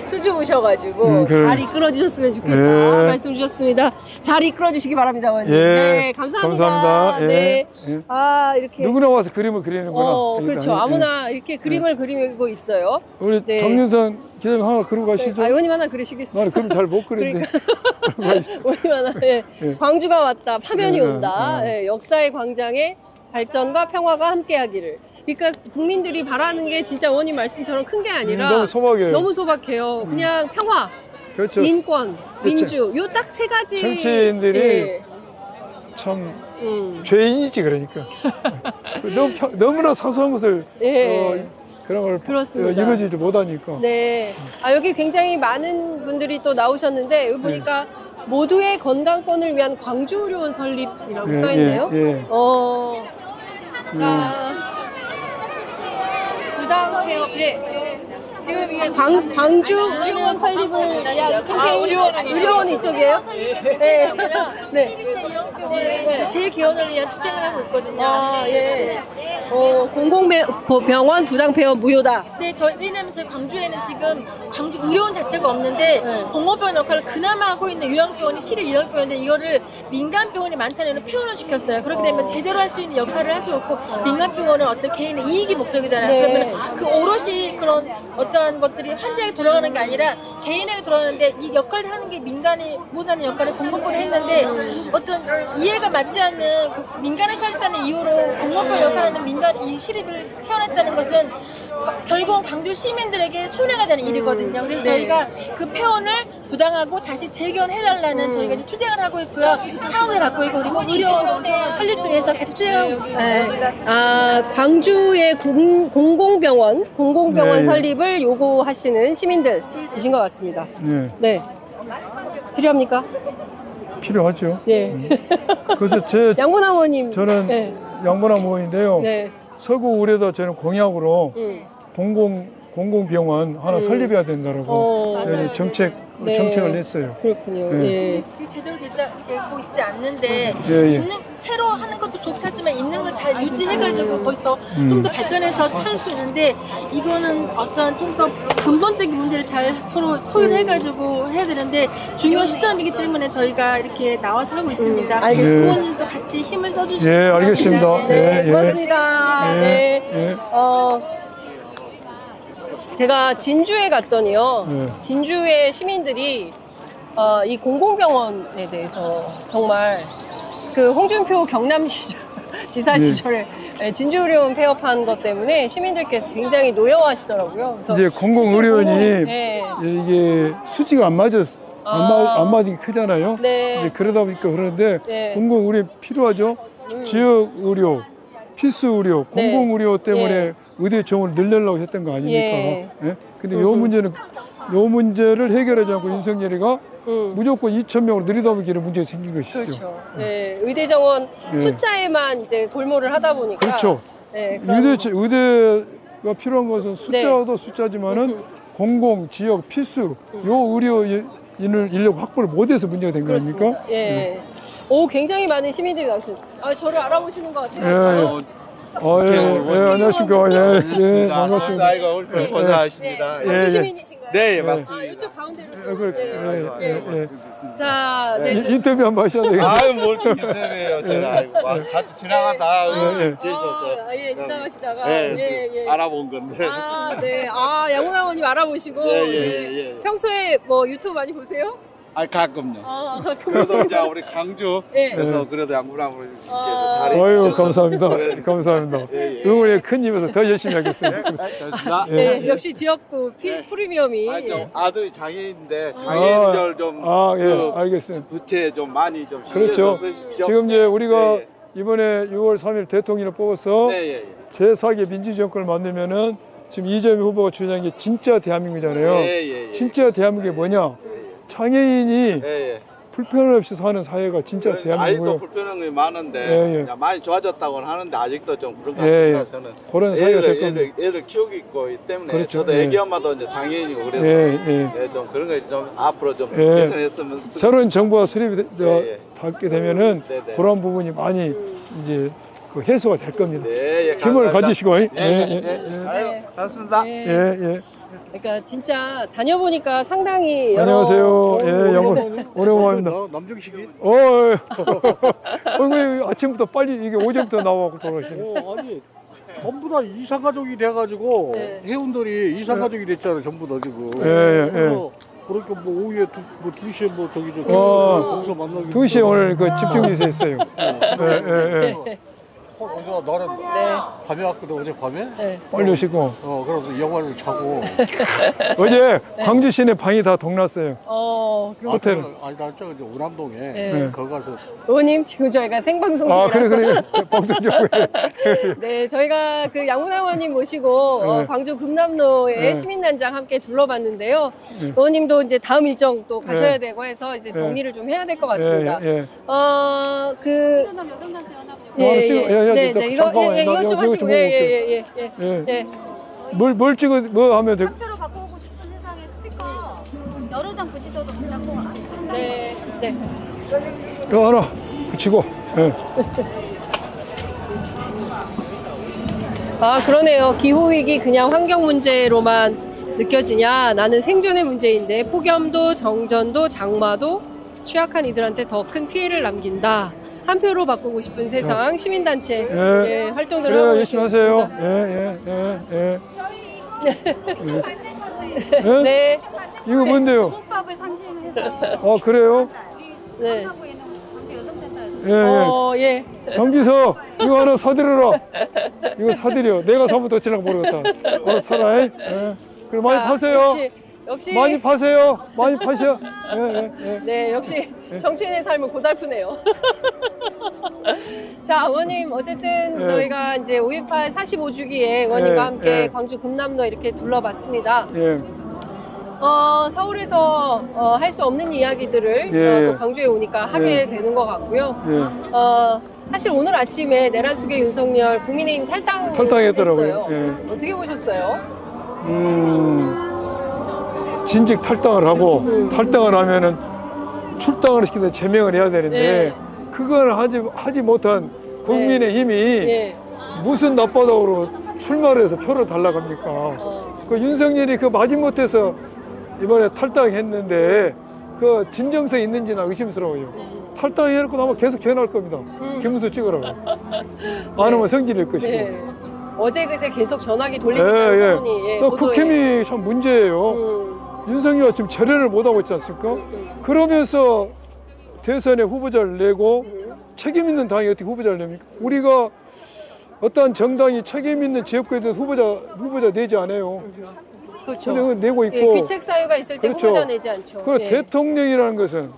[SPEAKER 1] 수줍으셔가지고
[SPEAKER 2] 그래.
[SPEAKER 1] 잘 이끌어주셨으면 좋겠다
[SPEAKER 2] 예.
[SPEAKER 1] 말씀 주셨습니다. 잘 이끌어주시기 바랍니다, 의원님.
[SPEAKER 2] 예.
[SPEAKER 1] 네, 감사합니다.
[SPEAKER 2] 감사합니다. 예.
[SPEAKER 1] 네,
[SPEAKER 2] 예.
[SPEAKER 1] 이렇게.
[SPEAKER 2] 누구나 와서 그림을 그리는구나. 그러니까.
[SPEAKER 1] 그렇죠.
[SPEAKER 2] 예.
[SPEAKER 1] 아무나 이렇게 그림을 그리고 있어요.
[SPEAKER 2] 우리
[SPEAKER 1] 네.
[SPEAKER 2] 정윤선 기자님 하나 그리고 가시죠.
[SPEAKER 1] 의원님 하나 그리시겠습니까?
[SPEAKER 2] 나는 그림 잘 못 그리는데.
[SPEAKER 1] 의원님 하나. 예.
[SPEAKER 2] 예.
[SPEAKER 1] 광주가 왔다, 파면이
[SPEAKER 2] 예,
[SPEAKER 1] 온다.
[SPEAKER 2] 예.
[SPEAKER 1] 예, 역사의 광장에 발전과 평화가 함께하기를. 그러니까 국민들이 바라는 게 진짜 의원님 말씀처럼 큰 게 아니라
[SPEAKER 2] 너무 소박해요.
[SPEAKER 1] 너무 소박해요. 그냥 평화,
[SPEAKER 2] 그렇죠.
[SPEAKER 1] 인권,
[SPEAKER 2] 그렇죠.
[SPEAKER 1] 민주, 요 딱 세 가지.
[SPEAKER 2] 정치인들이
[SPEAKER 1] 예.
[SPEAKER 2] 참 죄인이지 그러니까. 너무나 사소한 것을
[SPEAKER 1] 예.
[SPEAKER 2] 그런 걸
[SPEAKER 1] 그렇습니다.
[SPEAKER 2] 이루어지지 못하니까.
[SPEAKER 1] 네. 여기 굉장히 많은 분들이 또 나오셨는데 여기 보니까 모두의 건강권을 위한 광주의료원 설립이라고
[SPEAKER 2] 예,
[SPEAKER 1] 써있네요.
[SPEAKER 2] 예, 예.
[SPEAKER 1] 자, 부담해요. 예. 지금 이게 광주 의료원 설립을 위한 의료원이 이쪽이에요? 네. 네.
[SPEAKER 5] 제일 기원을 위한 투쟁을 하고 있거든요.
[SPEAKER 1] 예. 공공병원 부당 폐업 무효다.
[SPEAKER 5] 네, 왜냐면 저희 광주에는 지금 광주 의료원 자체가 없는데
[SPEAKER 1] 네.
[SPEAKER 5] 공공병원 역할을 그나마 하고 있는 요양병원이 시립 요양병원인데 이거를 민간병원이 많다는 애는 폐원을 시켰어요. 그렇게 되면 제대로 할 수 있는 역할을 할 수 없고 민간병원은 어떤 개인의 이익이 목적이잖아요.
[SPEAKER 1] 네.
[SPEAKER 5] 그러면 그 오롯이 그런 어떠한 것들이 환자에게 돌아가는 게 아니라 개인에게 돌아가는데 이 역할을 하는 게 민간이 못하는 역할을 공공병원이 했는데 어떤 이해가 맞지 않는 민간에서 하겠다는 이유로 공공병원 역할하는 민간 이 시립을 폐원했다는 것은 결국 광주 시민들에게 손해가 되는 일이거든요. 그래서
[SPEAKER 1] 네.
[SPEAKER 5] 저희가 그 폐원을 부당하고 다시 재개원해달라는 저희가 이제 투쟁을 하고 있고요. 탄원을 받고 있고 그리고 의료 설립도 위해서 계속 투쟁하고 있습니다.
[SPEAKER 1] 네. 광주의 공공병원
[SPEAKER 2] 네.
[SPEAKER 1] 설립을 요구하시는 시민들이신 것 같습니다.
[SPEAKER 2] 네,
[SPEAKER 1] 네. 필요합니까?
[SPEAKER 2] 필요하죠.
[SPEAKER 1] 네.
[SPEAKER 2] 그래서
[SPEAKER 1] 양문아원님.
[SPEAKER 2] 저는
[SPEAKER 1] 네.
[SPEAKER 2] 양분아 모인데요.
[SPEAKER 1] 네.
[SPEAKER 2] 서구 의뢰도 저는 공약으로 공공병원 하나 설립해야 된다라고
[SPEAKER 1] 맞아요.
[SPEAKER 2] 정책을 냈어요.
[SPEAKER 1] 그렇군요.
[SPEAKER 2] 네.
[SPEAKER 1] 예.
[SPEAKER 5] 그게 제대로 되고 있지 않는데
[SPEAKER 2] 예.
[SPEAKER 5] 새로 하는 것도 좋겠지만 있는 걸 잘 유지해가지고 거기서 좀 더 발전해서 할 수 있는데 이거는 어떤 좀 더 근본적인 문제를 잘 서로 토의해가지고 해야 되는데 중요한 시점이기 때문에 저희가 이렇게 나와서 하고 있습니다.
[SPEAKER 1] 알겠습니다.
[SPEAKER 5] 의원님도 같이 힘을 써주시기
[SPEAKER 2] 예, 알겠습니다.
[SPEAKER 1] 네,
[SPEAKER 2] 예,
[SPEAKER 1] 고맙습니다.
[SPEAKER 2] 예.
[SPEAKER 1] 네.
[SPEAKER 2] 예.
[SPEAKER 1] 제가 진주에 갔더니요.
[SPEAKER 2] 네.
[SPEAKER 1] 진주의 시민들이 이 공공병원에 대해서 정말 그 홍준표 경남지사
[SPEAKER 2] 네.
[SPEAKER 1] 시절에 진주의료원 폐업한 것 때문에 시민들께서 굉장히 노여워하시더라고요. 그래서
[SPEAKER 2] 이제 공공의료원이
[SPEAKER 1] 네.
[SPEAKER 2] 이게 수지가 안 맞은 게 크잖아요.
[SPEAKER 1] 네.
[SPEAKER 2] 이제 그러다 보니까 그러는데
[SPEAKER 1] 네.
[SPEAKER 2] 공공의료 필요하죠. 지역 의료, 필수 의료,
[SPEAKER 1] 네.
[SPEAKER 2] 공공의료 때문에
[SPEAKER 1] 예.
[SPEAKER 2] 의대 정원을 늘리려고 했던 거 아닙니까?
[SPEAKER 1] 예.
[SPEAKER 2] 예? 근데 요 문제를 해결하지 않고 윤석열이가 무조건 2,000명으로 늘리다 문제가 생긴 것이죠.
[SPEAKER 1] 그렇죠. 네. 의대 정원
[SPEAKER 2] 예.
[SPEAKER 1] 숫자에만 이제 골몰을 하다 보니까
[SPEAKER 2] 그렇죠.
[SPEAKER 1] 네,
[SPEAKER 2] 의대가 필요한 것은 숫자도 숫자지만은 공공, 지역, 필수 요 의료인을 인력 확보를 못해서 문제가 된 거 아닙니까?
[SPEAKER 1] 그렇습니다. 예. 오, 굉장히 많은 시민들이 나왔습니다. 저를 알아보시는 것 같아요.
[SPEAKER 2] 안녕하십니까. 예, 반갑습니다.
[SPEAKER 6] 아이고, 오늘 고생하십니다.
[SPEAKER 1] 광주
[SPEAKER 2] 예.
[SPEAKER 1] 시민이신가요?
[SPEAKER 6] 네, 맞습니다.
[SPEAKER 1] 이쪽 가운데로.
[SPEAKER 2] 예.
[SPEAKER 1] 자, 네.
[SPEAKER 2] 인터뷰 한번 하셔야 되겠네요.
[SPEAKER 6] 아유, 뭘 인터뷰예요. 저는 아이고, 같이 지나가다
[SPEAKER 2] 예.
[SPEAKER 6] 계셔서.
[SPEAKER 1] 예, 지나가시다가.
[SPEAKER 6] 네, 알아본 건데.
[SPEAKER 1] 네. 양훈아원님 알아보시고.
[SPEAKER 6] 예.
[SPEAKER 1] 평소에 뭐 유튜브 많이 보세요?
[SPEAKER 6] 가끔요.
[SPEAKER 1] 가끔
[SPEAKER 6] 그래서
[SPEAKER 1] 보시는구나.
[SPEAKER 6] 이제 우리 강주,
[SPEAKER 1] 예.
[SPEAKER 6] 그래서 그래도 양부랑으로 쉽게
[SPEAKER 2] 아유, 감사합니다.
[SPEAKER 6] 그래.
[SPEAKER 2] 감사합니다.
[SPEAKER 6] 예.
[SPEAKER 2] 응원에 큰 힘에서 더 열심히 하겠습니다.
[SPEAKER 1] 네, 역시 지역구 프리미엄이.
[SPEAKER 6] 아들이 장애인인데, 장애인들 좀,
[SPEAKER 2] 알겠습니다.
[SPEAKER 6] 부채 좀 많이 좀
[SPEAKER 2] 그렇죠.
[SPEAKER 6] 신경 쓰십시오.
[SPEAKER 2] 지금 이제 우리가
[SPEAKER 6] 예.
[SPEAKER 2] 이번에 6월 3일 대통령을 뽑아서
[SPEAKER 6] 네.
[SPEAKER 2] 제4기 민주정권을 만들면은 지금 이재명 후보가 주장한 게 진짜 대한민국이잖아요.
[SPEAKER 6] 예.
[SPEAKER 2] 진짜 대한민국이 뭐냐? 장애인이
[SPEAKER 6] 예.
[SPEAKER 2] 불편 없이 사는 사회가 진짜
[SPEAKER 6] 아직도
[SPEAKER 2] 대한민국이에요.
[SPEAKER 6] 불편한 게 많은데
[SPEAKER 2] 예.
[SPEAKER 6] 그냥 많이 좋아졌다고는 하는데 아직도 좀 그런 것
[SPEAKER 2] 예.
[SPEAKER 6] 같습니다. 저는
[SPEAKER 2] 그런 사회가 될 겁니다.
[SPEAKER 6] 애들 키우고 있고 때문에
[SPEAKER 2] 그렇죠.
[SPEAKER 6] 저도
[SPEAKER 2] 예.
[SPEAKER 6] 애기 엄마도 이제 장애인이고 그래서 좀 그런 거 좀 앞으로 좀
[SPEAKER 2] 예.
[SPEAKER 6] 개선했으면
[SPEAKER 2] 새로운 정부가 수립이
[SPEAKER 6] 예.
[SPEAKER 2] 받게 되면은
[SPEAKER 6] 네네.
[SPEAKER 2] 그런 부분이 많이 이제 그 해소가 될 겁니다.
[SPEAKER 6] 네,
[SPEAKER 2] 힘을 가지시고.
[SPEAKER 6] 아유, 고맙습니다.
[SPEAKER 1] 네. 그러니까 진짜 다녀보니까 상당히
[SPEAKER 2] 안녕하세요. 오래간만입니다.
[SPEAKER 7] 남정식이?
[SPEAKER 2] 왜 아침부터 빨리 이게 오전부터 나와갖고 돌아가시네.
[SPEAKER 7] 아니 전부 다 이산가족이 돼가지고
[SPEAKER 1] 네.
[SPEAKER 7] 회원들이 이산가족이 됐잖아요. 전부 다 지금.
[SPEAKER 2] 예.
[SPEAKER 7] 그래서 그러니까 뭐 오후에 2시에 뭐 저기 거기서 만나기
[SPEAKER 2] 2시에 오늘 그 집중기사 했어요.
[SPEAKER 7] 어제 나는 밤에 왔거든. 어제 밤에.
[SPEAKER 1] 네.
[SPEAKER 2] 빨리 오시고.
[SPEAKER 7] 그래서 영화를 자고.
[SPEAKER 2] 어제 광주 시내 방이 다 동났어요. 호텔.
[SPEAKER 7] 아니 나 저기 이제 오남동에
[SPEAKER 1] 네.
[SPEAKER 7] 거기 가서.
[SPEAKER 1] 의원님 지금 저희가 생방송이라서.
[SPEAKER 2] 그래. 방송 좀 해.
[SPEAKER 1] 네, 저희가 그 양훈아 의원님 모시고 광주 금남로의 시민단장 함께 둘러봤는데요. 의원님도 이제 다음 일정 또 가셔야 되고 해서 이제 정리를 좀 해야 될 것 같습니다. 이거 좀 하시고,
[SPEAKER 2] 뭘 찍어, 뭐 하면 돼?
[SPEAKER 8] 상표로 갖고 오고 싶은 세상에 스티커 여러 장 붙이셔도 괜찮고.
[SPEAKER 1] 네.
[SPEAKER 2] 이거 하나 붙이고.
[SPEAKER 1] 아, 그러네요. 기후위기 그냥 환경 문제로만 느껴지냐? 나는 생존의 문제인데 폭염도 정전도 장마도 취약한 이들한테 더 큰 피해를 남긴다. 한 표로 바꾸고 싶은 세상 시민단체 예, 활동들을
[SPEAKER 2] 그래요,
[SPEAKER 1] 하고
[SPEAKER 2] 열심히
[SPEAKER 1] 계십니다.
[SPEAKER 2] 하세요. 예.
[SPEAKER 1] 네.
[SPEAKER 2] 이거 뭔데요?
[SPEAKER 8] 호밥을 상징해서
[SPEAKER 2] 그래요?
[SPEAKER 1] 네.
[SPEAKER 8] 하고에는 광주 여성센터에서
[SPEAKER 2] 예.
[SPEAKER 1] 예.
[SPEAKER 2] 정비서 이거 하나 사드려라. 이거 사드려. 내가 사면 더 지나가 모르겠다. 사라. 예. 그럼 많이
[SPEAKER 1] 자,
[SPEAKER 2] 파세요.
[SPEAKER 1] 역시
[SPEAKER 2] 많이 파세요. 많이 파셔. 예.
[SPEAKER 1] 네, 역시 정치인의 삶은 고달프네요. 자, 의원님, 어쨌든
[SPEAKER 2] 네.
[SPEAKER 1] 저희가 이제 5.18 45주기에 의원님과
[SPEAKER 2] 네,
[SPEAKER 1] 함께
[SPEAKER 2] 네.
[SPEAKER 1] 광주 금남로 이렇게 둘러봤습니다.
[SPEAKER 2] 예.
[SPEAKER 1] 서울에서 할 수 없는 이야기들을
[SPEAKER 2] 예.
[SPEAKER 1] 또 광주에 오니까 하게 되는 것 같고요.
[SPEAKER 2] 예.
[SPEAKER 1] 사실 오늘 아침에 내란숙의 윤석열 국민의힘
[SPEAKER 2] 탈당했더라고요.
[SPEAKER 1] 탈당했어요.
[SPEAKER 2] 예.
[SPEAKER 1] 어떻게 보셨어요?
[SPEAKER 2] 진즉 탈당을 하고 탈당을 하면은 출당을 시키는 제명을 해야 되는데
[SPEAKER 1] 네.
[SPEAKER 2] 그걸 하지 못한 국민의힘이
[SPEAKER 1] 예.
[SPEAKER 2] 무슨 낯바닥으로 출마를 해서 표를 달라고 합니까? 그 윤석열이 그 마지못해서 이번에 탈당했는데 그 진정성 있는지 나 의심스러워요. 탈당해놓고 아마 계속 전화할 겁니다. 김문수 찍으라고. 안 하면 성질일 것이고.
[SPEAKER 1] 네. 어제 그제 계속 전화기 돌리고
[SPEAKER 2] 예,
[SPEAKER 1] 있다는
[SPEAKER 2] 예.
[SPEAKER 1] 소문이
[SPEAKER 2] 나 국힘이 참 문제예요. 윤석열이 지금 절연을 못하고 있지 않습니까? 그러면서 대선에 후보자를 내고 책임 있는 당이 어떻게 후보자를 냅니까? 우리가 어떠한 정당이 책임 있는 지역구에 대해서 후보자 내지 않아요.
[SPEAKER 1] 그렇죠.
[SPEAKER 2] 근데 그거 내고
[SPEAKER 1] 예,
[SPEAKER 2] 있고.
[SPEAKER 1] 귀책 사유가 있을 때
[SPEAKER 2] 그렇죠.
[SPEAKER 1] 후보자 내지 않죠.
[SPEAKER 2] 그
[SPEAKER 1] 예.
[SPEAKER 2] 대통령이라는 것은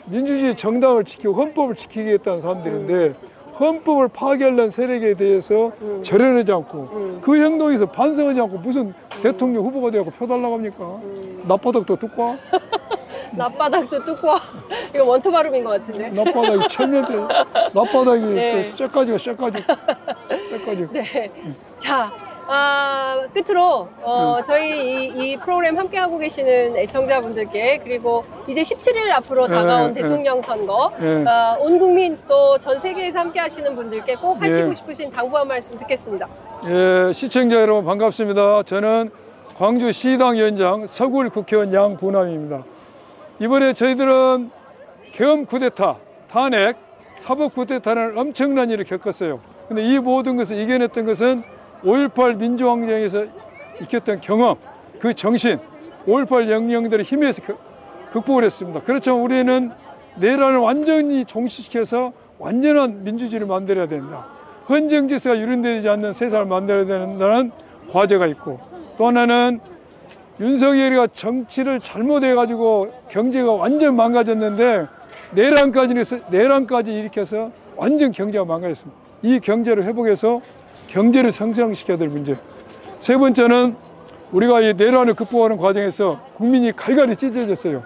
[SPEAKER 2] 민주주의 정당을 지키고 헌법을 지키겠다는 사람들인데 헌법을 파괴하려는 세력에 대해서 절연하지 않고 그 행동에서 반성하지 않고 무슨 대통령 후보가 되고 펴달라고 합니까? 낯바닥도 뚜까?
[SPEAKER 1] 낯바닥도 뚫고 이거 원투 발음인 것 같은데.
[SPEAKER 2] 낯바닥이 천년대 낯바닥이
[SPEAKER 1] 네.
[SPEAKER 2] 쇠까지가 쇠까지.
[SPEAKER 1] 네. 자, 끝으로 저희 이 프로그램 함께 하고 계시는 애청자분들께 그리고 이제 17일 앞으로 다가온 대통령 선거 온 국민 또 전 세계에서 함께 하시는 분들께 꼭 하시고 싶으신 당부 한 말씀 듣겠습니다.
[SPEAKER 2] 예, 시청자 여러분 반갑습니다. 저는 광주시당 위원장 서굴 국회의원 양부남입니다. 이번에 저희들은 계엄 쿠데타, 탄핵, 사법 쿠데타를 엄청난 일을 겪었어요. 근데 이 모든 것을 이겨냈던 것은 5.18 민주항쟁에서 익혔던 경험, 그 정신, 5.18 영령들의 힘에서 극복을 했습니다. 그렇지만 우리는 내란을 완전히 종식시켜서 완전한 민주주의를 만들어야 된다. 헌정 질서가 유린되지 않는 세상을 만들어야 된다는 과제가 있고, 또 하나는 윤석열이가 정치를 잘못해가지고 경제가 완전 망가졌는데 내란까지 일으켜서 완전 경제가 망가졌습니다. 이 경제를 회복해서 경제를 성장시켜야 될 문제. 세 번째는 우리가 이 내란을 극복하는 과정에서 국민이 갈갈이 찢어졌어요.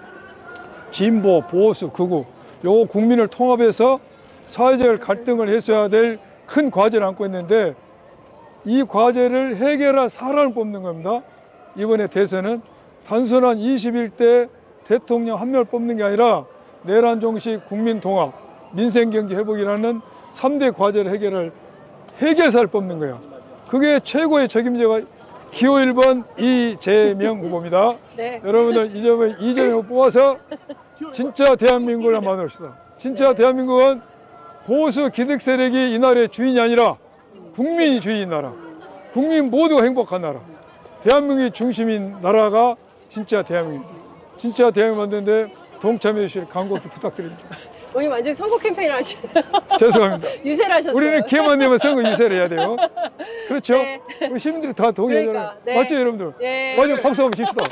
[SPEAKER 2] 진보, 보수, 극우. 요 국민을 통합해서 사회적 갈등을 해소해야 될 큰 과제를 안고 있는데 이 과제를 해결할 사람을 뽑는 겁니다. 이번에 대선은 단순한 21대 대통령 한 명을 뽑는 게 아니라 내란 종식, 국민 통합, 민생 경제 회복이라는 3대 과제를 해결할 해결사를 뽑는 거야. 그게 최고의 책임자가 기호 1번 이재명 후보입니다.
[SPEAKER 1] 네.
[SPEAKER 2] 여러분들 이재명 후보 뽑아서 진짜 대한민국을 만듭시다. 진짜 대한민국은 보수 기득 세력이 이 나라의 주인이 아니라 국민이 주인인 나라. 국민 모두가 행복한 나라. 대한민국이 중심인 나라가 진짜 대한민국입니다. 진짜 대한민국 만드는데 동참해 주실 간곡히 부탁드립니다.
[SPEAKER 1] 오늘 완전 선거 캠페인을 하시네요.
[SPEAKER 2] 죄송합니다.
[SPEAKER 1] 유세를 하셨어요.
[SPEAKER 2] 우리는 기회만 되면 선거 유세를 해야 돼요. 그렇죠?
[SPEAKER 1] 네.
[SPEAKER 2] 우리 시민들이 다 동의하잖아요.
[SPEAKER 1] 그러니까, 네.
[SPEAKER 2] 맞죠, 여러분들?
[SPEAKER 1] 네.
[SPEAKER 2] 마지막 박수 한번 칩시다.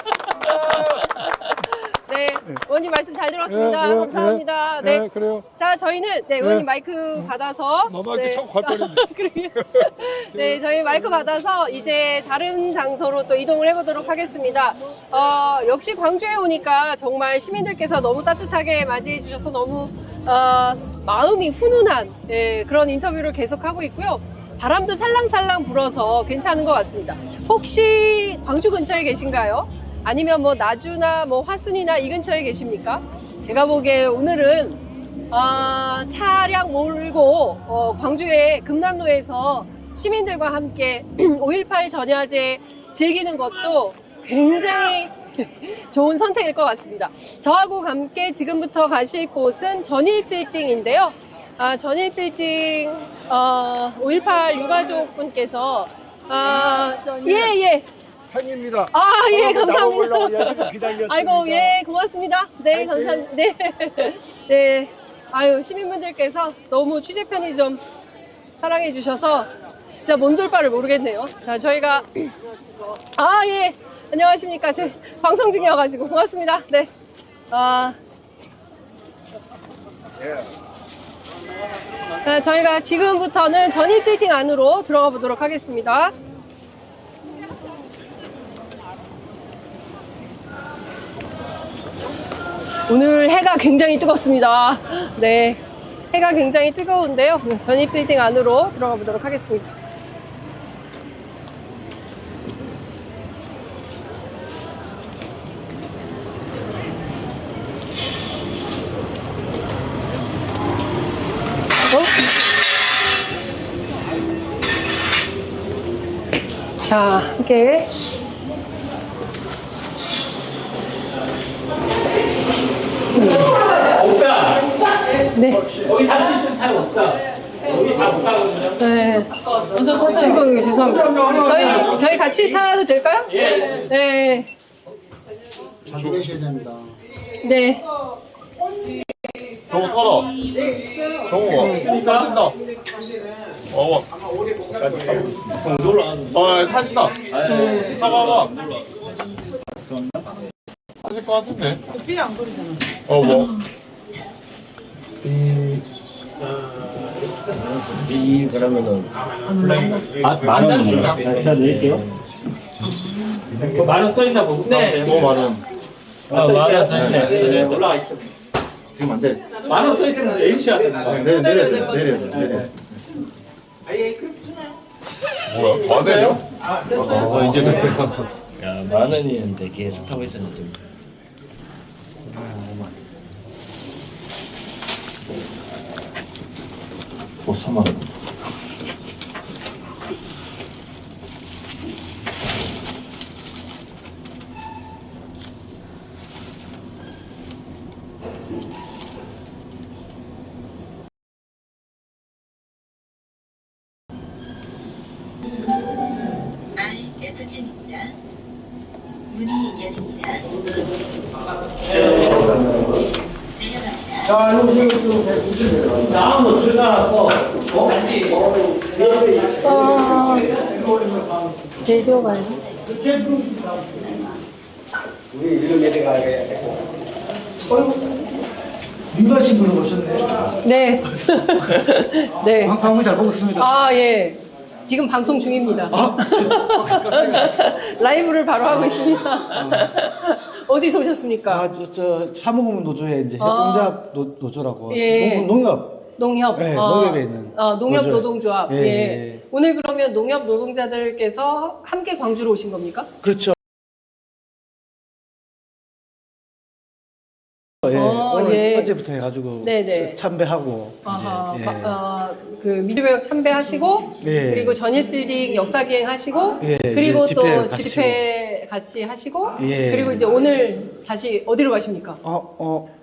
[SPEAKER 1] 네, 의원님 말씀 잘 들었습니다.
[SPEAKER 2] 네,
[SPEAKER 1] 감사합니다.
[SPEAKER 2] 네,
[SPEAKER 1] 네.
[SPEAKER 2] 네, 그래요.
[SPEAKER 1] 자, 저희는 의원님 마이크 받아서
[SPEAKER 2] 너무하게
[SPEAKER 1] 네.
[SPEAKER 2] 자꾸 갈 뻔했네.
[SPEAKER 1] 네, 저희 마이크 받아서 이제 다른 장소로 또 이동을 해보도록 하겠습니다. 역시 광주에 오니까 정말 시민들께서 너무 따뜻하게 맞이해 주셔서 너무 마음이 훈훈한 그런 인터뷰를 계속하고 있고요. 바람도 살랑살랑 불어서 괜찮은 것 같습니다. 혹시 광주 근처에 계신가요? 아니면 뭐 나주나 뭐 화순이나 이 근처에 계십니까? 제가 보기에 오늘은 차량 몰고 광주의 금남로에서 시민들과 함께 5.18 전야제 즐기는 것도 굉장히 좋은 선택일 것 같습니다. 저하고 함께 지금부터 가실 곳은 전일빌딩인데요. 전일빌딩 5.18 유가족분께서 예.
[SPEAKER 7] 팬입니다.
[SPEAKER 1] 예, 감사합니다.
[SPEAKER 7] 나오려고 기다렸습니다.
[SPEAKER 1] 아이고, 예, 고맙습니다. 네, 감사합니다. 네. 네. 아유, 시민분들께서 너무 취재 편의점 사랑해 주셔서 진짜 몸둘 바를 모르겠네요. 자, 저희가 예. 안녕하십니까. 저 방송 중이어가지고 고맙습니다. 네. 자, 저희가 지금부터는 전일빌딩 안으로 들어가 보도록 하겠습니다. 오늘 해가 굉장히 뜨겁습니다. 네. 해가 굉장히 뜨거운데요. 전입빌딩 안으로 들어가 보도록 하겠습니다. 자, 이렇게
[SPEAKER 9] 없다.
[SPEAKER 1] 네.
[SPEAKER 9] 여기 탈 수 있으면 타요. 없다. 여기 다 못 가거든요.
[SPEAKER 1] 네. 먼저 타세요. 이거 죄송합니다. 저희 같이 타도 될까요?
[SPEAKER 9] 예.
[SPEAKER 1] 네.
[SPEAKER 7] 잘 계셔야 됩니다.
[SPEAKER 1] 네.
[SPEAKER 10] 정우 털어. 정우가. 타진다. 타진다. 잡아봐. 타질 것 같은데. 삐 안 거리잖아. 뭐.
[SPEAKER 9] 그러면은 만원 줄까? 제가 드릴게요. 만원 써있나 보고. 네.
[SPEAKER 10] 만원.
[SPEAKER 9] 만원 써있네. 올라가 있죠.
[SPEAKER 7] 지금 안 돼.
[SPEAKER 9] 만원 써있으면 H야 되는 거야.
[SPEAKER 7] 내려.
[SPEAKER 10] 뭐야? 과세요?
[SPEAKER 7] 이제 됐어요.
[SPEAKER 11] 야, 만 원이었는데 계속 타고 있었는데.
[SPEAKER 10] 뭐 3만 원.
[SPEAKER 12] F층입니다. 문이 열립니다.
[SPEAKER 9] 나무 들어가서 다시.
[SPEAKER 1] 내려가요.
[SPEAKER 7] 우리 이런 내려가게. 민가신 분을 오셨네.
[SPEAKER 1] 네. 네.
[SPEAKER 7] 방송 잘 보고 있습니다.
[SPEAKER 1] 예. 지금 방송 중입니다. 라이브를 바로 하고 있습니다. 어디서 오셨습니까?
[SPEAKER 7] 저 사무공 노조에 이제 협동조합 노조라고.
[SPEAKER 1] 예.
[SPEAKER 7] 농협.
[SPEAKER 1] 농협.
[SPEAKER 7] 네, 농협에 있는.
[SPEAKER 1] 농협
[SPEAKER 7] 노조.
[SPEAKER 1] 노동조합.
[SPEAKER 7] 예.
[SPEAKER 1] 예. 오늘 그러면 농협 노동자들께서 함께 광주로 오신 겁니까?
[SPEAKER 7] 그렇죠. 예. 오늘 어제부터 해가지고
[SPEAKER 1] 네네.
[SPEAKER 7] 참배하고
[SPEAKER 1] 아하,
[SPEAKER 7] 이제
[SPEAKER 1] 그 민주개혁 참배하시고
[SPEAKER 7] 예.
[SPEAKER 1] 그리고 전일빌딩 역사기행 하시고
[SPEAKER 7] 예,
[SPEAKER 1] 그리고
[SPEAKER 7] 이제
[SPEAKER 1] 또
[SPEAKER 7] 집회
[SPEAKER 1] 집회 같이 하시고
[SPEAKER 7] 예.
[SPEAKER 1] 그리고 이제 오늘 다시 어디로 가십니까?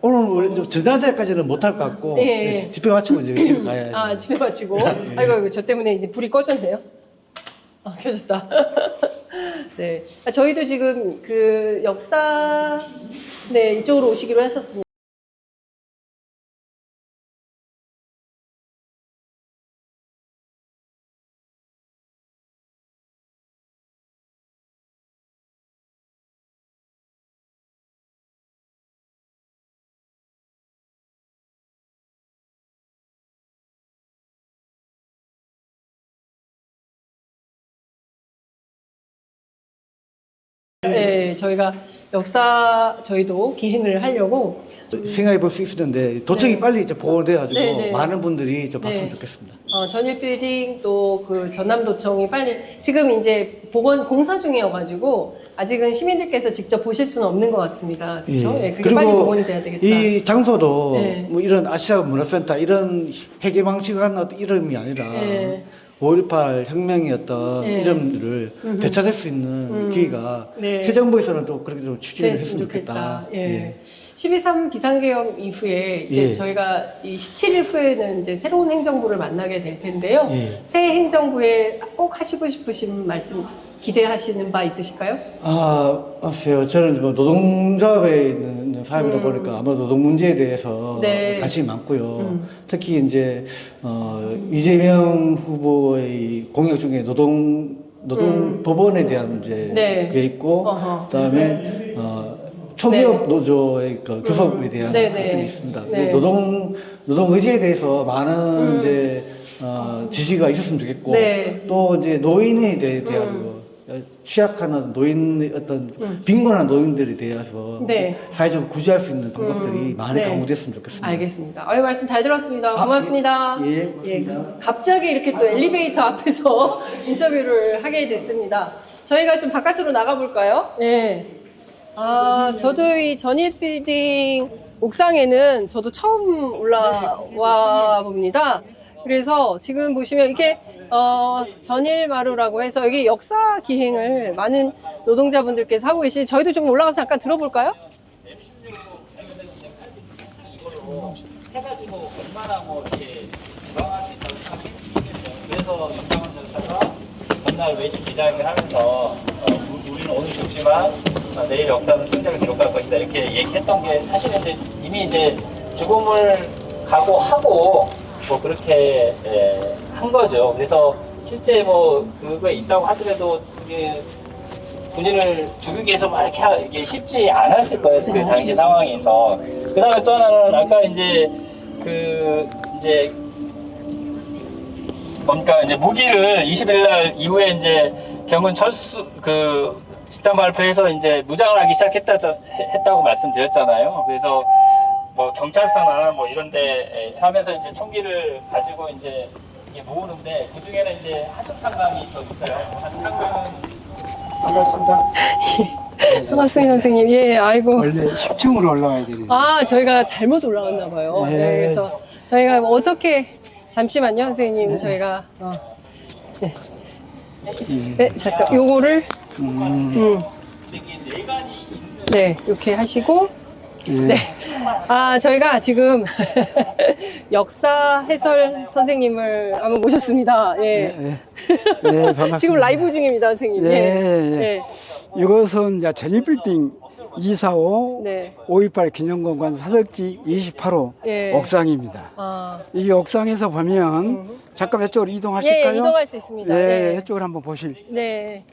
[SPEAKER 7] 오늘 전자제까지는 못할 것 같고
[SPEAKER 1] 예.
[SPEAKER 7] 집회 마치고 이제 집에 가야.
[SPEAKER 1] 집회 마치고 아이고 저 때문에 이제 불이 꺼졌네요. 켜졌다. 네, 저희도 지금 그 역사 이쪽으로 오시기로 하셨습니다. 네, 저희가 저희도 기행을 하려고
[SPEAKER 7] 생각해 볼 수 있었는데 도청이 빨리 이제 보호돼가지고
[SPEAKER 1] 네네.
[SPEAKER 7] 많은 분들이 좀 봤으면
[SPEAKER 1] 네.
[SPEAKER 7] 좋겠습니다.
[SPEAKER 1] 전일빌딩 또 그 전남도청이 빨리 지금 이제 복원 공사 중이어가지고 아직은 시민들께서 직접 보실 수는 없는 것 같습니다. 그렇죠? 예, 그게 빨리 복원이 돼야 되겠다.
[SPEAKER 7] 이 장소도
[SPEAKER 1] 네.
[SPEAKER 7] 뭐 이런 아시아 문화센터 이런 회계 방식한 어떤 이름이 아니라
[SPEAKER 1] 네.
[SPEAKER 13] 5.18 혁명의 어떤
[SPEAKER 1] 네.
[SPEAKER 13] 이름들을 되찾을 수 있는 기회가
[SPEAKER 1] 네.
[SPEAKER 13] 새 정부에서는 또 그렇게 좀 추진을
[SPEAKER 1] 네,
[SPEAKER 13] 했으면 좋겠다.
[SPEAKER 1] 예.
[SPEAKER 13] 예.
[SPEAKER 1] 12.3 비상계엄 이후에 이제
[SPEAKER 13] 예.
[SPEAKER 1] 저희가 이 17일 후에는 이제 새로운 행정부를 만나게 될 텐데요.
[SPEAKER 13] 예.
[SPEAKER 1] 새 행정부에 꼭 하시고 싶으신 말씀 기대하시는 바 있으실까요?
[SPEAKER 13] 글쎄요. 저는 뭐 노동조합에 있는 사람이다 보니까 아마 노동 문제에 대해서
[SPEAKER 1] 네.
[SPEAKER 13] 관심이 많고요. 특히 이제, 이재명 후보의 공약 중에 노동 법원에 대한 문제
[SPEAKER 1] 네.
[SPEAKER 13] 게 있고,
[SPEAKER 1] 어허.
[SPEAKER 13] 그 다음에, 초기업 노조의 그 교섭에 대한
[SPEAKER 1] 네, 네.
[SPEAKER 13] 것들이 있습니다.
[SPEAKER 1] 네.
[SPEAKER 13] 노동 의지에 대해서 많은 이제, 지지가 있었으면 좋겠고,
[SPEAKER 1] 네.
[SPEAKER 13] 또 이제 노인에 대해서 취약한 노인의 어떤 빈곤한 노인들에 대해서
[SPEAKER 1] 네.
[SPEAKER 13] 사회적으로 구제할 수 있는 방법들이 많이
[SPEAKER 1] 네.
[SPEAKER 13] 강구됐으면 좋겠습니다.
[SPEAKER 1] 알겠습니다. 말씀 잘 들었습니다. 고맙습니다.
[SPEAKER 13] 예, 고맙습니다.
[SPEAKER 1] 갑자기 이렇게 또 엘리베이터 앞에서 인터뷰를 하게 됐습니다. 저희가 좀 바깥으로 나가볼까요? 네. 저도 이 전일 빌딩 옥상에는 저도 처음 올라와 봅니다. 그래서 지금 보시면 이게 전일마루라고 해서 여기 역사 기행을 많은 노동자분들께서 하고 계시니 저희도 좀 올라가서 잠깐 들어볼까요?
[SPEAKER 9] 해가지고 얼마나 뭐 이렇게 정할 수 있다고 생각했겠어요. 그래서 윤상원 전사가 전날 외식 기자회견 하면서 우리는 오늘 죽지만 내일 역사는 승자를 기록할 것이다 이렇게 얘기했던 게 사실은 이제 이미 이제 죽음을 각오하고 뭐 그렇게 한 거죠. 그래서 실제 뭐 그거에 있다고 하더라도 그게 본인을 죽이기 위해서 막 이렇게 이게 쉽지 않았을 거예요. 그 당시 상황에서. 그 다음에 또 하나는 아까 이제 그러니까 이제 무기를 20일 날 이후에 이제 경은 철수 집단 발표에서 이제 무장을 하기 했다고 말씀드렸잖아요. 그래서 뭐 경찰서나 뭐 이런데 하면서 이제 총기를 가지고 이제 이게 모으는데 그 중에는 이제 하천탄강이 또 있어요. 하천탄강은
[SPEAKER 14] 반갑습니다.
[SPEAKER 1] 반갑습니다, 선생님. 예, 아이고.
[SPEAKER 14] 원래 10층으로 올라와야 되는데.
[SPEAKER 1] 저희가 잘못 올라갔나 봐요.
[SPEAKER 14] 네.
[SPEAKER 1] 네, 그래서 저희가 어떻게 잠시만요, 선생님. 저희가 네, 잠깐 요거를 네, 이렇게 하시고 네. 저희가 지금 역사 해설 선생님을 한번 모셨습니다. 예.
[SPEAKER 14] 네, 반갑습니다.
[SPEAKER 1] 지금 라이브 중입니다, 선생님.
[SPEAKER 14] 네. 이것은 이제 전일빌딩 245
[SPEAKER 1] 네.
[SPEAKER 14] 5.18 기념공간 사석지 28호
[SPEAKER 1] 예.
[SPEAKER 14] 옥상입니다. 이 옥상에서 보면 잠깐 이쪽으로 이동하실까요?
[SPEAKER 1] 예, 이동할 수 있습니다.
[SPEAKER 14] 네,
[SPEAKER 1] 예.
[SPEAKER 14] 이쪽으로 한번 보실.
[SPEAKER 1] 네.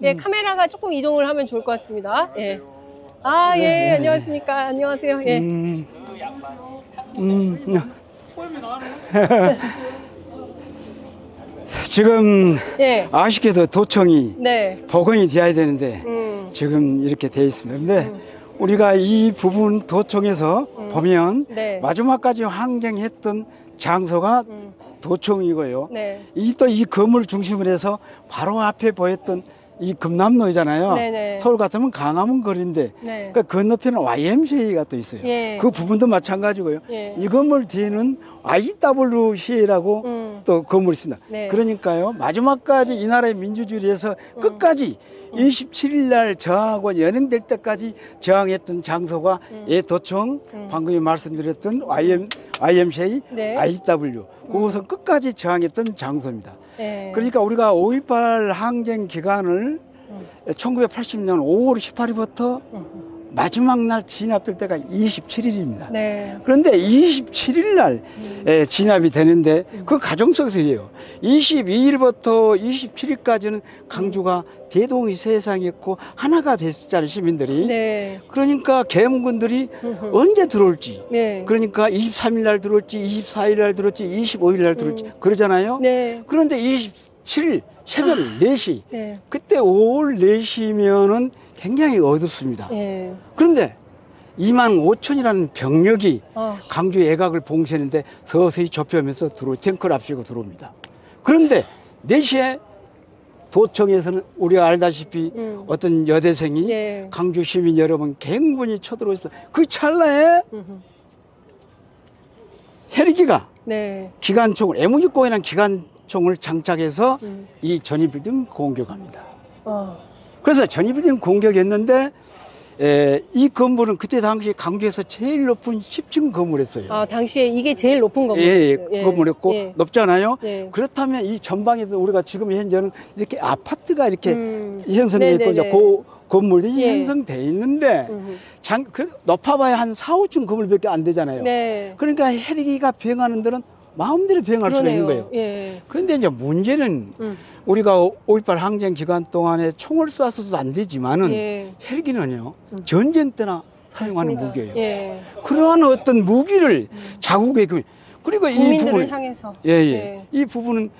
[SPEAKER 1] 네, 카메라가 조금 이동을 하면 좋을 것 같습니다. 예. 예, 안녕하십니까. 안녕하세요. 예.
[SPEAKER 14] 지금
[SPEAKER 1] 예.
[SPEAKER 14] 아쉽게도 도청이
[SPEAKER 1] 네.
[SPEAKER 14] 복원이 되어야 되는데 지금 이렇게 되어 있습니다. 그런데 우리가 이 부분 도청에서 보면
[SPEAKER 1] 네.
[SPEAKER 14] 마지막까지 항쟁했던 장소가 도청이고요.
[SPEAKER 1] 네.
[SPEAKER 14] 또 이 건물 중심으로 해서 바로 앞에 보였던 이 금남로이잖아요.
[SPEAKER 1] 네네.
[SPEAKER 14] 서울 같으면 강화문 거리인데
[SPEAKER 1] 네.
[SPEAKER 14] 그러니까 건너편에 YMCA가 또 있어요.
[SPEAKER 1] 예.
[SPEAKER 14] 그 부분도 마찬가지고요.
[SPEAKER 1] 예.
[SPEAKER 14] 이 건물 뒤에는 IWCA라고 또 건물이 있습니다.
[SPEAKER 1] 네.
[SPEAKER 14] 그러니까요. 마지막까지 이 나라의 민주주의를 위해서 끝까지 27일 날 저항하고 연행될 때까지 저항했던 장소가 도청, 방금 말씀드렸던 YMCA,
[SPEAKER 1] 네.
[SPEAKER 14] IW. 그것은 끝까지 저항했던 장소입니다.
[SPEAKER 1] 네.
[SPEAKER 14] 그러니까 우리가 5.18 항쟁 기간을 1980년 5월 18일부터 마지막 날 진압될 때가 27일입니다.
[SPEAKER 1] 네.
[SPEAKER 14] 그런데 27일 날 진압이 되는데 그 과정 속에서요. 22일부터 27일까지는 강주가 대동이 세상이었고 하나가 됐잖아요, 시민들이.
[SPEAKER 1] 네.
[SPEAKER 14] 그러니까 계엄군들이 언제 들어올지.
[SPEAKER 1] 네.
[SPEAKER 14] 그러니까 23일 날 들어올지, 24일 날 들어올지, 25일 날 들어올지 그러잖아요.
[SPEAKER 1] 네.
[SPEAKER 14] 그런데 27일 새벽 4시
[SPEAKER 1] 네.
[SPEAKER 14] 그때 5월 4시면은 굉장히 어둡습니다.
[SPEAKER 1] 네.
[SPEAKER 14] 그런데 2만 5천이라는 병력이 강주 예각을 봉쇄하는데 서서히 좁혀오면서 탱크를 앞세우고 들어옵니다. 그런데 4시에 도청에서는 우리가 알다시피 어떤 여대생이
[SPEAKER 1] 네.
[SPEAKER 14] 강주 시민 여러분 갱분이 쳐들어오셨습니다. 그 찰나에 헬기가
[SPEAKER 1] 네.
[SPEAKER 14] 기관총을 M60이라는 총을 장착해서 이 전이빌딩 공격합니다.
[SPEAKER 1] 어.
[SPEAKER 14] 그래서 전이빌딩 공격했는데 이 건물은 그때 당시 강주에서 제일 높은 10층 건물이었어요.
[SPEAKER 1] 아, 당시에 이게 제일 높은 건물이었어요.
[SPEAKER 14] 예, 건물이었고
[SPEAKER 1] 예.
[SPEAKER 14] 높잖아요.
[SPEAKER 1] 예.
[SPEAKER 14] 그렇다면 이 전방에서 우리가 지금 현재는 이렇게 아파트가 이렇게 형성되어
[SPEAKER 1] 네네네.
[SPEAKER 14] 있고 그 건물이
[SPEAKER 1] 예.
[SPEAKER 14] 형성되어 있는데 높아봐야 한 4, 5층 건물밖에 안 되잖아요.
[SPEAKER 1] 네.
[SPEAKER 14] 그러니까 헬기가 비행하는 데는 마음대로 비행할 수가 있는 거예요.
[SPEAKER 1] 예.
[SPEAKER 14] 그런데 이제 문제는 우리가 5.18 항쟁 기간 동안에 총을 쏴서도 안 되지만은
[SPEAKER 1] 예.
[SPEAKER 14] 헬기는요 전쟁 때나 사용하는
[SPEAKER 1] 맞습니다.
[SPEAKER 14] 무기예요.
[SPEAKER 1] 예.
[SPEAKER 14] 그러한 어떤 무기를 자국의 그리고 이
[SPEAKER 1] 국민들을
[SPEAKER 14] 부분
[SPEAKER 1] 향해서.
[SPEAKER 14] 이 부분은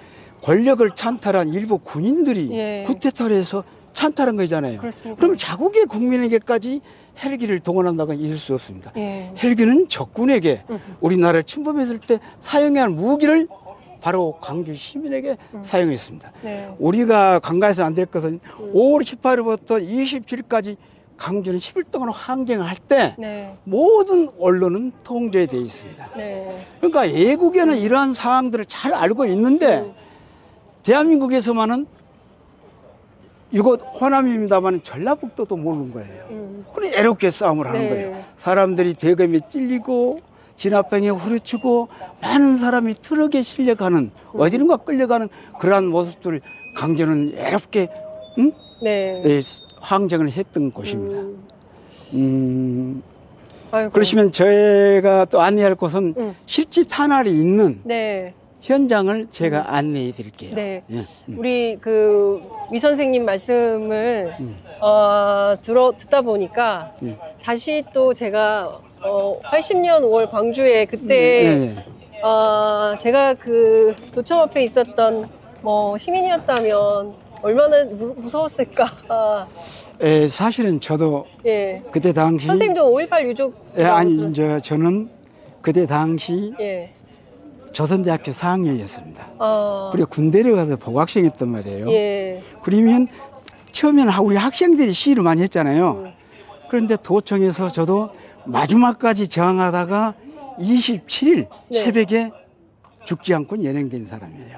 [SPEAKER 14] 권력을 찬탈한 일부 군인들이
[SPEAKER 1] 예.
[SPEAKER 14] 쿠데타를 해서 찬탈한 거잖아요.
[SPEAKER 1] 그렇습니다.
[SPEAKER 14] 그럼 자국의 국민에게까지 헬기를 동원한다고 있을 수 없습니다.
[SPEAKER 1] 예.
[SPEAKER 14] 헬기는 적군에게 우리나라를 침범했을 때 사용해야 할 무기를 바로 광주 시민에게 사용했습니다.
[SPEAKER 1] 네.
[SPEAKER 14] 우리가 간과해서 안 될 것은 5월 18일부터 27일까지 광주는 10일 동안 항쟁을 할 때
[SPEAKER 1] 네.
[SPEAKER 14] 모든 언론은 통제되어 있습니다.
[SPEAKER 1] 네.
[SPEAKER 14] 그러니까 외국에는 이러한 사항들을 잘 알고 있는데 대한민국에서만은 이곳 호남입니다만 전라북도도 모르는 거예요. 그래 애롭게 싸움을 하는
[SPEAKER 1] 네.
[SPEAKER 14] 거예요. 사람들이 대검에 찔리고 진압병에 후려치고 많은 사람이 트럭에 실려가는 어디론가 끌려가는 그러한 모습들을 강주는 애롭게
[SPEAKER 1] 네.
[SPEAKER 14] 항쟁을 했던 곳입니다.
[SPEAKER 1] 아이고.
[SPEAKER 14] 그러시면 저희가 또 안내할 곳은 실지 터널이 있는
[SPEAKER 1] 네.
[SPEAKER 14] 현장을 제가 안내해 드릴게요.
[SPEAKER 1] 네.
[SPEAKER 14] 예.
[SPEAKER 1] 우리 그 위 선생님 말씀을 듣다 보니까 다시 또 제가 80년 5월 광주에 그때 제가 그 도청 앞에 있었던 뭐 시민이었다면 얼마나 무서웠을까.
[SPEAKER 14] 사실은 저도
[SPEAKER 1] 예.
[SPEAKER 14] 그때 당시
[SPEAKER 1] 선생님도 5.18 유족.
[SPEAKER 14] 아니 저는 그때 당시
[SPEAKER 1] 예.
[SPEAKER 14] 조선대학교 4학년이었습니다.
[SPEAKER 1] 아.
[SPEAKER 14] 그리고 군대를 가서 복학생했단 말이에요.
[SPEAKER 1] 예.
[SPEAKER 14] 그러면 처음에는 우리 학생들이 시위를 많이 했잖아요. 그런데 도청에서 저도 마지막까지 저항하다가 27일
[SPEAKER 1] 네.
[SPEAKER 14] 새벽에 죽지 않고 연행된 사람이에요.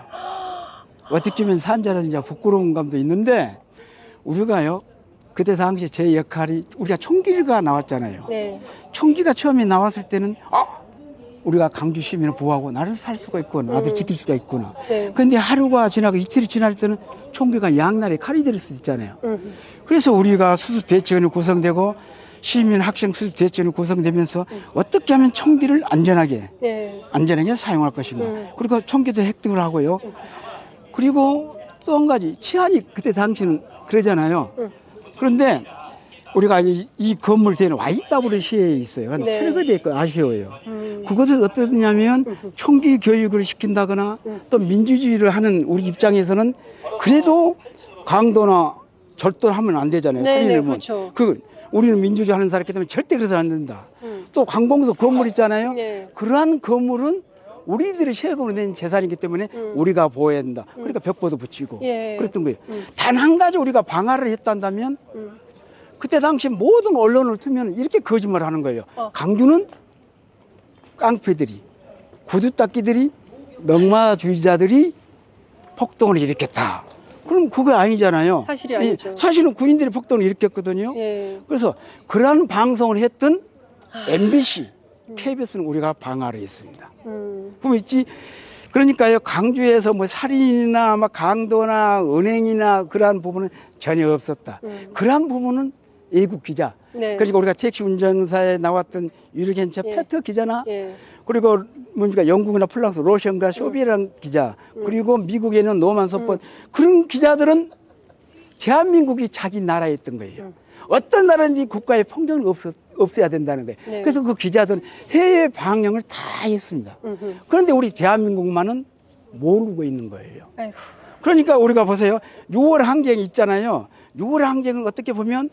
[SPEAKER 14] 어떻게 보면 산자는 이제 부끄러운 감도 있는데 우리가요 그때 당시 제 역할이 우리가 총기가 나왔잖아요.
[SPEAKER 1] 네.
[SPEAKER 14] 총기가 처음에 나왔을 때는 우리가 강주 시민을 보호하고 나를 살 수가 있구나, 나를 지킬 수가 있구나.
[SPEAKER 1] 네.
[SPEAKER 14] 그런데 하루가 지나고 이틀이 지날 때는 총기가 양날에 칼이 될 수도 있잖아요. 그래서 우리가 수습대책원이 구성되고 시민 학생 수습대책원이 구성되면서 어떻게 하면 총기를 안전하게 사용할 것인가. 그리고 총기도 획득을 하고요. 그리고 또 한 가지 치안이 그때 당시는 그러잖아요. 그런데 우리가 이 건물 뒤에는 YWC에 있어요. 그런데
[SPEAKER 1] 네.
[SPEAKER 14] 철거되어 있고 아쉬워요. 그것은 어떠냐면 총기 교육을 시킨다거나 또 민주주의를 하는 우리 입장에서는 그래도 강도나 절도를 하면 안 되잖아요.
[SPEAKER 1] 네,
[SPEAKER 14] 소리를
[SPEAKER 1] 네,
[SPEAKER 14] 내면.
[SPEAKER 1] 그렇죠.
[SPEAKER 14] 우리는 민주주의 하는 사람이기 때문에 절대 그래서는 안 된다. 또 관공서 건물 있잖아요.
[SPEAKER 1] 네.
[SPEAKER 14] 그러한 건물은 우리들이 세금으로 낸 재산이기 때문에 우리가 보호해야 된다. 그러니까 벽보도 붙이고
[SPEAKER 1] 예.
[SPEAKER 14] 그랬던 거예요. 단 한 가지 우리가 방화를 했단다면 그때 당시 모든 언론을 틀면 이렇게 거짓말을 하는 거예요. 강주는 깡패들이, 구두닦이들이, 넉마주의자들이 폭동을 일으켰다. 그럼 그거 아니잖아요.
[SPEAKER 1] 사실이 아니죠.
[SPEAKER 14] 사실은 군인들이 폭동을 일으켰거든요.
[SPEAKER 1] 예.
[SPEAKER 14] 그래서 그러한 방송을 했던 MBC, KBS는 우리가 방화를 했습니다. 그럼 있지. 그러니까요, 강주에서 뭐 살인이나 막 강도나 은행이나 그러한 부분은 전혀 없었다. 그러한 부분은 외국 기자.
[SPEAKER 1] 네.
[SPEAKER 14] 그리고 우리가 택시 운전사에 나왔던 유리겐처 페터 기자나
[SPEAKER 1] 예.
[SPEAKER 14] 그리고 뭡니까 영국이나 프랑스, 로션과 쇼비에랑 기자 그리고 미국에는 노만 소폰 그런 기자들은 대한민국이 자기 나라였던 거예요. 어떤 나라든지 국가의 폭력은 없어야 된다는 거예요.
[SPEAKER 1] 네.
[SPEAKER 14] 그래서 그 기자들은 해외 방영을 다 했습니다. 그런데 우리 대한민국만은 모르고 있는 거예요.
[SPEAKER 1] 아이고.
[SPEAKER 14] 그러니까 우리가 보세요. 6월 항쟁이 있잖아요. 6월 항쟁은 어떻게 보면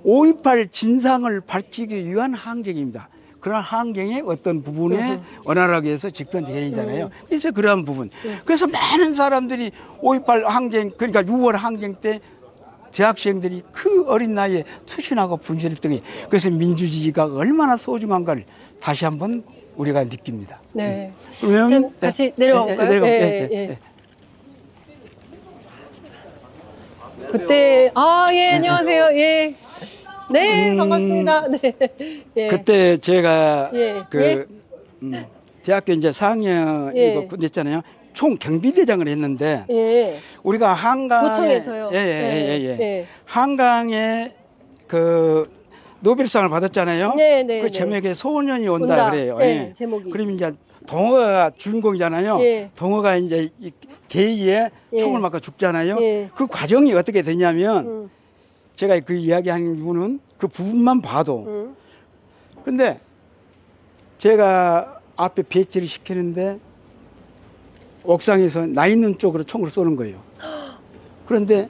[SPEAKER 14] 5.18 진상을 밝히기 위한 항쟁입니다. 그런 항쟁의 어떤 부분에 원활하게 해서 직선적 행위잖아요. 그래서 그러한 부분. 그래서 많은 사람들이 5.18 항쟁, 그러니까 6월 항쟁 때 대학생들이 그 어린 나이에 투신하고 분실했던 게 그래서 민주주의가 얼마나 소중한가를 다시 한번 우리가 느낍니다.
[SPEAKER 1] 네.
[SPEAKER 14] 그러면
[SPEAKER 1] 같이 내려가 볼까요?
[SPEAKER 14] 예.
[SPEAKER 1] 그때 예, 안녕하세요. 예. 네, 반갑습니다. 네. 예.
[SPEAKER 14] 그때 제가
[SPEAKER 1] 예.
[SPEAKER 14] 대학교 이제 4학년
[SPEAKER 1] 예.
[SPEAKER 14] 이거 됐잖아요. 총 경비대장을 했는데
[SPEAKER 1] 예.
[SPEAKER 14] 우리가 한강에
[SPEAKER 1] 도청에서요.
[SPEAKER 14] 예. 한강에 그 노벨상을 받았잖아요.
[SPEAKER 1] 네.
[SPEAKER 14] 그 제목에 소년이 온다 그래요.
[SPEAKER 1] 네, 제목이.
[SPEAKER 14] 그러면 이제 동호가 주인공이잖아요.
[SPEAKER 1] 예.
[SPEAKER 14] 동호가 이제 이 대의에 총을 맞고 죽잖아요.
[SPEAKER 1] 예.
[SPEAKER 14] 그 과정이 어떻게 되냐면 제가 그 이야기하는 부분은 그 부분만 봐도 근데 제가 앞에 배치를 시키는데 옥상에서 나 있는 쪽으로 총을 쏘는 거예요. 그런데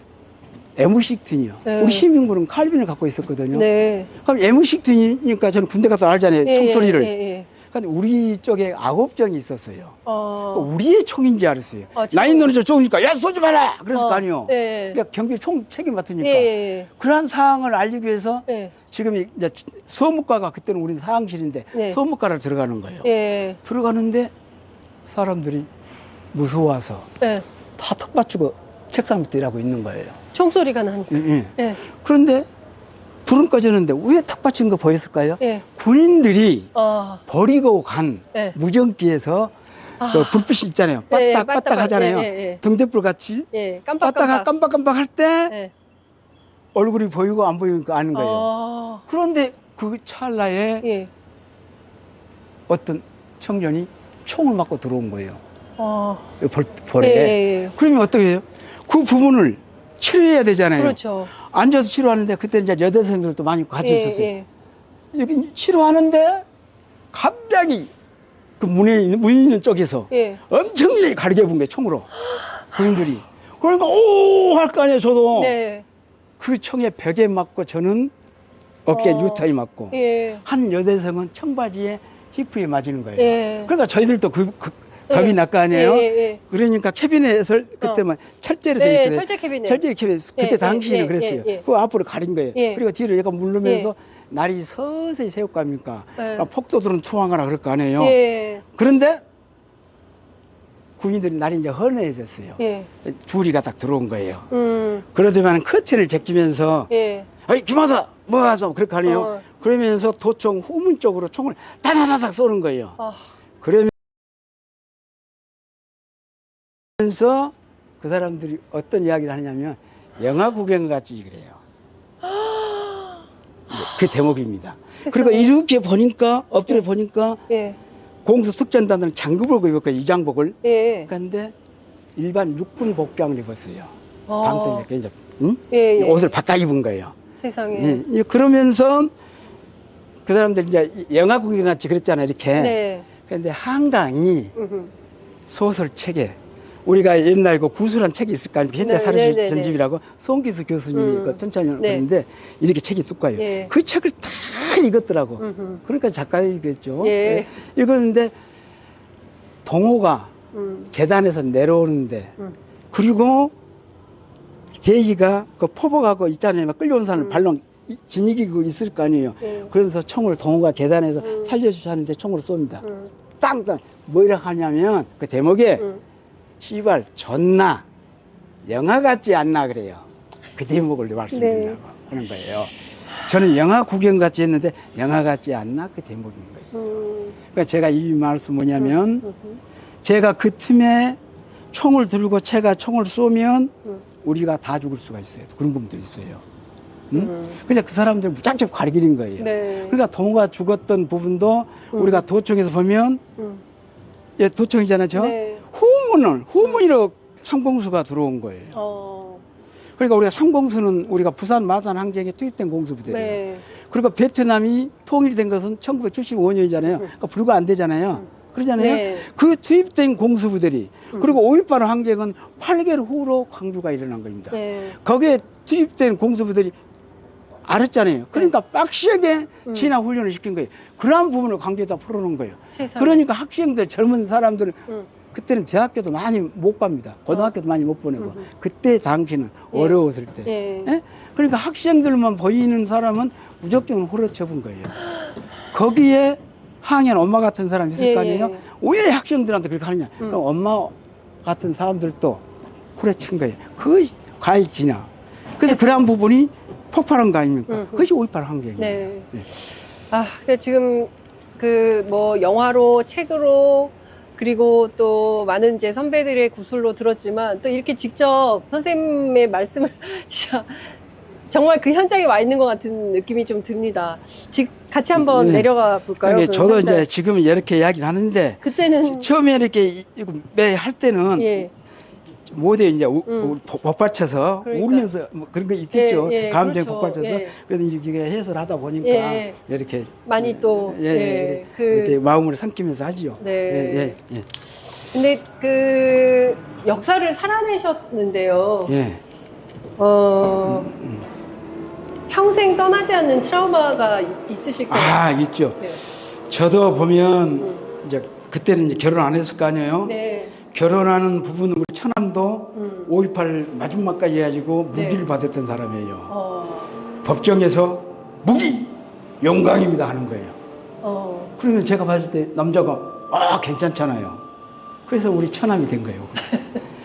[SPEAKER 14] M16요.
[SPEAKER 1] 네.
[SPEAKER 14] 우리 시민군은 칼빈을 갖고 있었거든요.
[SPEAKER 1] 네.
[SPEAKER 14] 그럼 M16이니까 저는 군대 가서 알잖아요.
[SPEAKER 1] 예,
[SPEAKER 14] 총소리를.
[SPEAKER 1] 예.
[SPEAKER 14] 근데 우리 쪽에 악업정이 있었어요. 우리의 총인지 알았어요.
[SPEAKER 1] 총.
[SPEAKER 14] 나 있는 저 총이니까 야 쏘지 마라. 그랬을 거 아니에요.
[SPEAKER 1] 네.
[SPEAKER 14] 그러니까 경비 총 책임 맡으니까.
[SPEAKER 1] 예.
[SPEAKER 14] 그러한 사항을 알리기 위해서
[SPEAKER 1] 예.
[SPEAKER 14] 지금 이제 소무과가 그때는 우리는 사항실인데
[SPEAKER 1] 네.
[SPEAKER 14] 소무과를 들어가는 거예요.
[SPEAKER 1] 예.
[SPEAKER 14] 들어가는데 사람들이 무서워서
[SPEAKER 1] 예.
[SPEAKER 14] 다 턱 받치고 책상 밑에 일하고 있는 거예요.
[SPEAKER 1] 총소리가 나니까.
[SPEAKER 14] 예. 그런데 불은 꺼졌는데 왜 턱 받친 거 보였을까요?
[SPEAKER 1] 예.
[SPEAKER 14] 군인들이 버리고 간
[SPEAKER 1] 예.
[SPEAKER 14] 무전기에서 그 불빛이 있잖아요. 빠딱 하잖아요. 등대불 같이. 깜빡깜빡 할 때 얼굴이 보이고 안 보이고 아는 거예요. 그런데 그 찰나에 어떤 청년이 총을 맞고 들어온 거예요. 볼에. 그러면 어떻게 해요? 그 부분을 치료해야 되잖아요.
[SPEAKER 1] 그렇죠.
[SPEAKER 14] 앉아서 치료하는데 그때 이제 여대생들도 많이 같이 있었어요. 여기 치료하는데 갑자기 그 문에 있는 쪽에서 엄청나게 가리게 본 거예요, 총으로. 군인들이. 그러니까 오! 할 거 아니에요, 저도. 그 총에 벽에 맞고 저는 어깨에 유타에 맞고 한 여대생은 청바지에 히프에 맞는 거예요. 그러니까 저희들도 겁이 날 거 아니에요. 그러니까 캐비넷을 그때만 철제로 돼 있거든요. 철제 캐비넷. 그때 당시에는 그랬어요. 그 앞으로 가린 거예요. 그리고 뒤로 약간 물르면서 날이 서서히 새우갑니까? 폭도들은 투항하라 그럴 거 아니에요. 그런데 군인들이 날이 이제 헌해졌어요. 둘이가 딱 들어온 거예요. 그러더만 커튼을 제끼면서 어이 김하사 뭐 하소 그럴 거 아니에요. 그러면서 도청 후문 쪽으로 총을 다다다닥 쏘는 거예요. 그러면서 그 사람들이 어떤 이야기를 하냐면 영화 구경 같이 그래요. 그 대목입니다. 그리고 이렇게 보니까 엎드려 보니까 공수 특전단은 장급을 입었고 이장복을. 그런데 일반 육군 복장을 입었어요. 밤새 이제 옷을 바꿔 입은 거예요.
[SPEAKER 1] 세상에.
[SPEAKER 14] 그러면서 그 사람들 이제 영화 구경 같이 그랬잖아요. 이렇게. 그런데 한강이 소설책에 우리가 옛날 그 구수란 책이 있을 거 아닙니까? 현대 사례 전집이라고 송기수 교수님이 그 편찬했는데 이렇게 책이 두꺼워요. 그 책을 다 읽었더라고. 그러니까 작가이겠죠. 읽었는데 동호가 계단에서 내려오는데 그리고 대희가 그 포복하고 있잖아요. 막 끌려온 사람을 발로 진이기고 있을 거 아니에요. 그러면서 총을 동호가 계단에서 살려주셨는데 총으로 쏩니다. 땅땅 뭐라 하냐면 그 대목에 시발 존나 영화 같지 않나 그래요. 그 대목을 말씀드리려고 하는 거예요. 저는 영화 구경 같이 했는데 영화 같지 않나 그 대목인 거예요. 그러니까 제가 이 말씀 뭐냐면 제가 그 틈에 총을 들고 제가 총을 쏘면 우리가 다 죽을 수가 있어요. 그런 부분도 있어요. 그냥 그 사람들 무작정 가리기는 거예요. 그러니까 동호가 죽었던 부분도 우리가 도청에서 보면 도청이잖아요. 후문으로 삼공수가 들어온 거예요. 그러니까 우리가 삼공수는 우리가 부산 마산 항쟁에 투입된 공수부대예요. 그리고 베트남이 통일이 된 것은 1975년이잖아요. 그러니까 불과 안 되잖아요. 그러잖아요. 그 투입된 공수부대리 그리고 5.18 항쟁은 8개월 후로 광주가 일어난 겁니다. 거기에 투입된 공수부대리 알았잖아요. 그러니까 빡시하게 진화 훈련을 시킨 거예요. 그러한 부분을 광주에다 풀어놓은 거예요. 그러니까 학생들 젊은 사람들은 그때는 대학교도 많이 못 갑니다. 고등학교도 많이 못 보내고 그때 당시는 어려웠을 때. 그러니까 학생들만 보이는 사람은 무조건 홀로 접은 거예요. 거기에 항해는 엄마 같은 사람이 있을
[SPEAKER 1] 예,
[SPEAKER 14] 거 아니에요?
[SPEAKER 1] 예.
[SPEAKER 14] 왜 학생들한테 그렇게 하느냐? 그럼 엄마 같은 사람들도 후려친 거예요. 그것이 과일지냐? 그래서 그러한 부분이 폭발한 거 아닙니까? 그것이 5.18 환경이에요.
[SPEAKER 1] 네.
[SPEAKER 14] 예.
[SPEAKER 1] 아, 지금 그 뭐 영화로, 책으로, 그리고 또 많은 이제 선배들의 구술로 들었지만 또 이렇게 직접 선생님의 말씀을 진짜 정말 그 현장에 와 있는 것 같은 느낌이 좀 듭니다. 지금 같이 한번
[SPEAKER 14] 네.
[SPEAKER 1] 내려가 볼까요?
[SPEAKER 14] 그러니까
[SPEAKER 1] 그
[SPEAKER 14] 저도
[SPEAKER 1] 현장.
[SPEAKER 14] 이제 지금 이렇게 이야기를 하는데
[SPEAKER 1] 그때는
[SPEAKER 14] 처음에 이렇게 매 할 때는
[SPEAKER 1] 예.
[SPEAKER 14] 모두에 이제 복받쳐서
[SPEAKER 1] 그러니까.
[SPEAKER 14] 울면서 뭐 그런 거 있겠죠.
[SPEAKER 1] 예, 예,
[SPEAKER 14] 감정에
[SPEAKER 1] 그렇죠.
[SPEAKER 14] 복받쳐서
[SPEAKER 1] 예.
[SPEAKER 14] 그래도 이게 해설하다 보니까
[SPEAKER 1] 예.
[SPEAKER 14] 이렇게
[SPEAKER 1] 많이 또
[SPEAKER 14] 이렇게 마음을 삼키면서 하지요.
[SPEAKER 1] 네.
[SPEAKER 14] 예, 예,
[SPEAKER 1] 근데 그 역사를 살아내셨는데요.
[SPEAKER 14] 예.
[SPEAKER 1] 평생 떠나지 않는 트라우마가 있으실 거예요.
[SPEAKER 14] 아, 있죠.
[SPEAKER 1] 네.
[SPEAKER 14] 저도 보면 이제 그때는 이제 결혼 안 했을 거 아니에요.
[SPEAKER 1] 네.
[SPEAKER 14] 결혼하는 부분은 우리 처남도 5.18 마지막까지 해가지고 무기를 받았던 사람이에요. 법정에서 무기 영광입니다 하는 거예요. 그러면 제가 봤을 때 남자가 괜찮잖아요. 그래서 우리 처남이 된 거예요.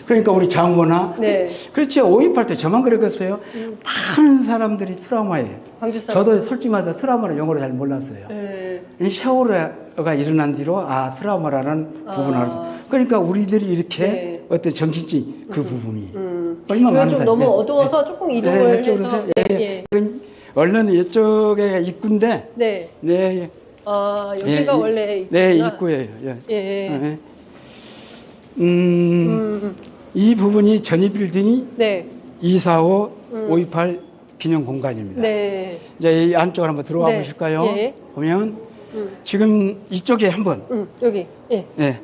[SPEAKER 14] 그러니까 우리 장모나
[SPEAKER 1] 네.
[SPEAKER 14] 그렇죠. 5.18 때 저만 그랬겠어요. 많은 사람들이 트라우마예요.
[SPEAKER 1] 광주 사람.
[SPEAKER 14] 저도 솔직히 말해서 트라우마를 영어로 잘 몰랐어요. 이 세월호가 일어난 뒤로 트라우마라는 부분을 알았어요. 그러니까 우리들이 이렇게 어떤 정신적 그 부분이 얼마나 많은
[SPEAKER 1] 좀 너무 어두워서 조금 이동을 해서
[SPEAKER 14] 원래는 이쪽에 입구인데
[SPEAKER 1] 네.
[SPEAKER 14] 네.
[SPEAKER 1] 여기가 원래 입구구나.
[SPEAKER 14] 네, 입구예요.
[SPEAKER 1] 예.
[SPEAKER 14] 이 부분이 전입빌딩이
[SPEAKER 1] 네.
[SPEAKER 14] 245 528 기념 공간입니다.
[SPEAKER 1] 네.
[SPEAKER 14] 이제 이 안쪽으로 한번 들어가
[SPEAKER 1] 네.
[SPEAKER 14] 보실까요?
[SPEAKER 1] 예.
[SPEAKER 14] 보면 지금 이쪽에 한번
[SPEAKER 1] 여기. 예.
[SPEAKER 14] 네.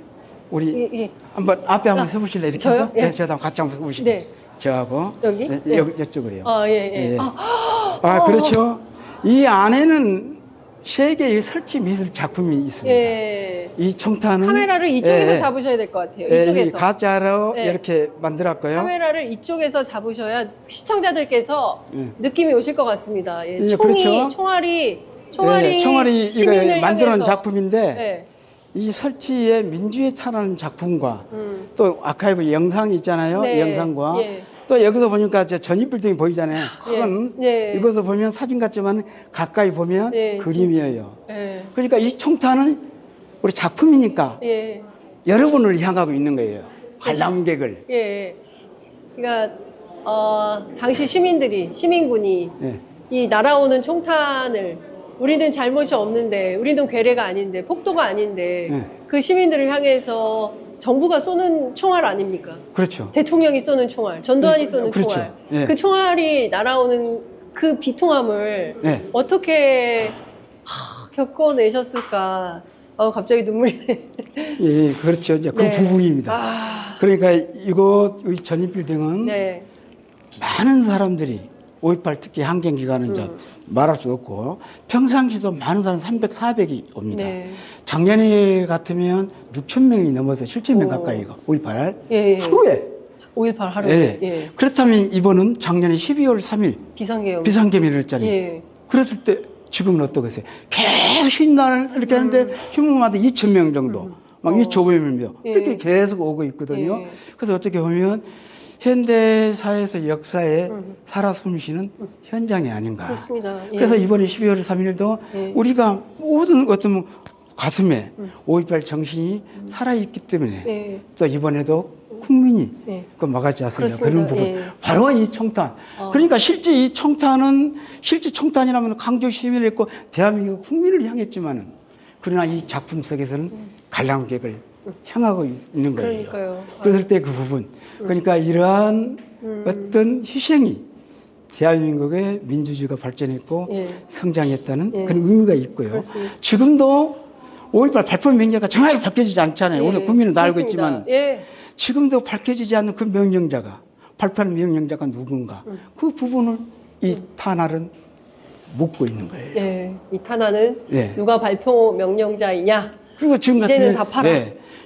[SPEAKER 14] 우리
[SPEAKER 1] 예.
[SPEAKER 14] 한번 앞에 한번 서보실래요? 이렇게
[SPEAKER 1] 저요?
[SPEAKER 14] 한번?
[SPEAKER 1] 예.
[SPEAKER 14] 네, 저도 같이 한번 서보실래요?
[SPEAKER 1] 네.
[SPEAKER 14] 저하고
[SPEAKER 1] 여기?
[SPEAKER 14] 네,
[SPEAKER 1] 예.
[SPEAKER 14] 여기 이쪽으로요.
[SPEAKER 1] 예.
[SPEAKER 14] 그렇죠. 이 안에는 세 개의 설치 미술 작품이 있습니다.
[SPEAKER 1] 예.
[SPEAKER 14] 이 청타는
[SPEAKER 1] 카메라를 이쪽에서 잡으셔야 될 것 같아요. 이쪽에서.
[SPEAKER 14] 가짜로 이렇게 만들었고요.
[SPEAKER 1] 카메라를 이쪽에서 잡으셔야 시청자들께서
[SPEAKER 14] 예.
[SPEAKER 1] 느낌이 오실 것 같습니다.
[SPEAKER 14] 예,
[SPEAKER 1] 그렇죠. 총알이
[SPEAKER 14] 이거 만들어낸
[SPEAKER 1] 향해서.
[SPEAKER 14] 작품인데
[SPEAKER 1] 네.
[SPEAKER 14] 이 설치의 민주에 타라는 작품과 또 아카이브 영상이 있잖아요.
[SPEAKER 1] 네.
[SPEAKER 14] 영상과
[SPEAKER 1] 예.
[SPEAKER 14] 또 여기서 보니까 전입빌딩이 보이잖아요. 큰
[SPEAKER 1] 예.
[SPEAKER 14] 이것을 보면 사진 같지만 가까이 보면 그림이에요.
[SPEAKER 1] 예.
[SPEAKER 14] 그러니까 이 총탄은 우리 작품이니까
[SPEAKER 1] 예.
[SPEAKER 14] 여러분을 향하고 있는 거예요. 관람객을.
[SPEAKER 1] 예. 그러니까 당시 시민군이
[SPEAKER 14] 예.
[SPEAKER 1] 이 날아오는 총탄을 우리는 잘못이 없는데, 우리는 괴뢰가 아닌데, 폭도가 아닌데, 그 시민들을 향해서 정부가 쏘는 총알 아닙니까?
[SPEAKER 14] 그렇죠.
[SPEAKER 1] 대통령이 쏘는 총알, 전두환이 쏘는
[SPEAKER 14] 그렇죠.
[SPEAKER 1] 총알.
[SPEAKER 14] 예.
[SPEAKER 1] 그 총알이 날아오는 그 비통함을 어떻게 겪어내셨을까? 갑자기 눈물이.
[SPEAKER 14] 예, 그렇죠. 이제 그 부분입니다. 그러니까 이곳 전입빌딩은 많은 사람들이 5.18 특히 항쟁 기간은 이제 말할 수 없고 평상시도 많은 사람 300, 400이 옵니다. 작년에 같으면 6천 명이 넘어서 7천 명 가까이 5.18 하루에
[SPEAKER 1] 5.18 하루에.
[SPEAKER 14] 그렇다면 이번은 작년에 12월 3일 비상계엄을 했잖아요. 그랬을 때 지금은 어떠겠어요? 계속 쉰날 이렇게 하는데 휴무마다 2천 명 정도 막 2,500명 이렇게 계속 오고 있거든요. 그래서 어떻게 보면 현대사에서 역사에 살아 숨쉬는 현장이 아닌가.
[SPEAKER 1] 그렇습니다.
[SPEAKER 14] 그래서 이번에 12월 3일도 우리가 모든 어떤 가슴에 5.18 정신이 살아있기 때문에 또 이번에도 국민이 그 막았지 않습니까? 그런 부분. 바로 이 총탄. 그러니까 실제 이 총탄은 실제 총탄이라면 강조 시민을 했고 대한민국 국민을 향했지만은 그러나 이 작품 속에서는 관람객을 향하고 있는 거예요.
[SPEAKER 1] 그러니까요.
[SPEAKER 14] 그랬을 때 그 부분. 그러니까 이러한 어떤 희생이 대한민국의 민주주의가 발전했고 성장했다는 그런 의미가 있고요.
[SPEAKER 1] 그렇습니다.
[SPEAKER 14] 지금도 5.18 발표 명령자가 정확히 밝혀지지 않잖아요. 오늘 국민은 다 알고 있지만 지금도 밝혀지지 않는 그 명령자가 발표하는 명령자가 누군가 그 부분을 이 탄알은 묻고 있는 거예요.
[SPEAKER 1] 이 탄알은 누가 발표 명령자이냐?
[SPEAKER 14] 그리고 지금
[SPEAKER 1] 이제는 답하라.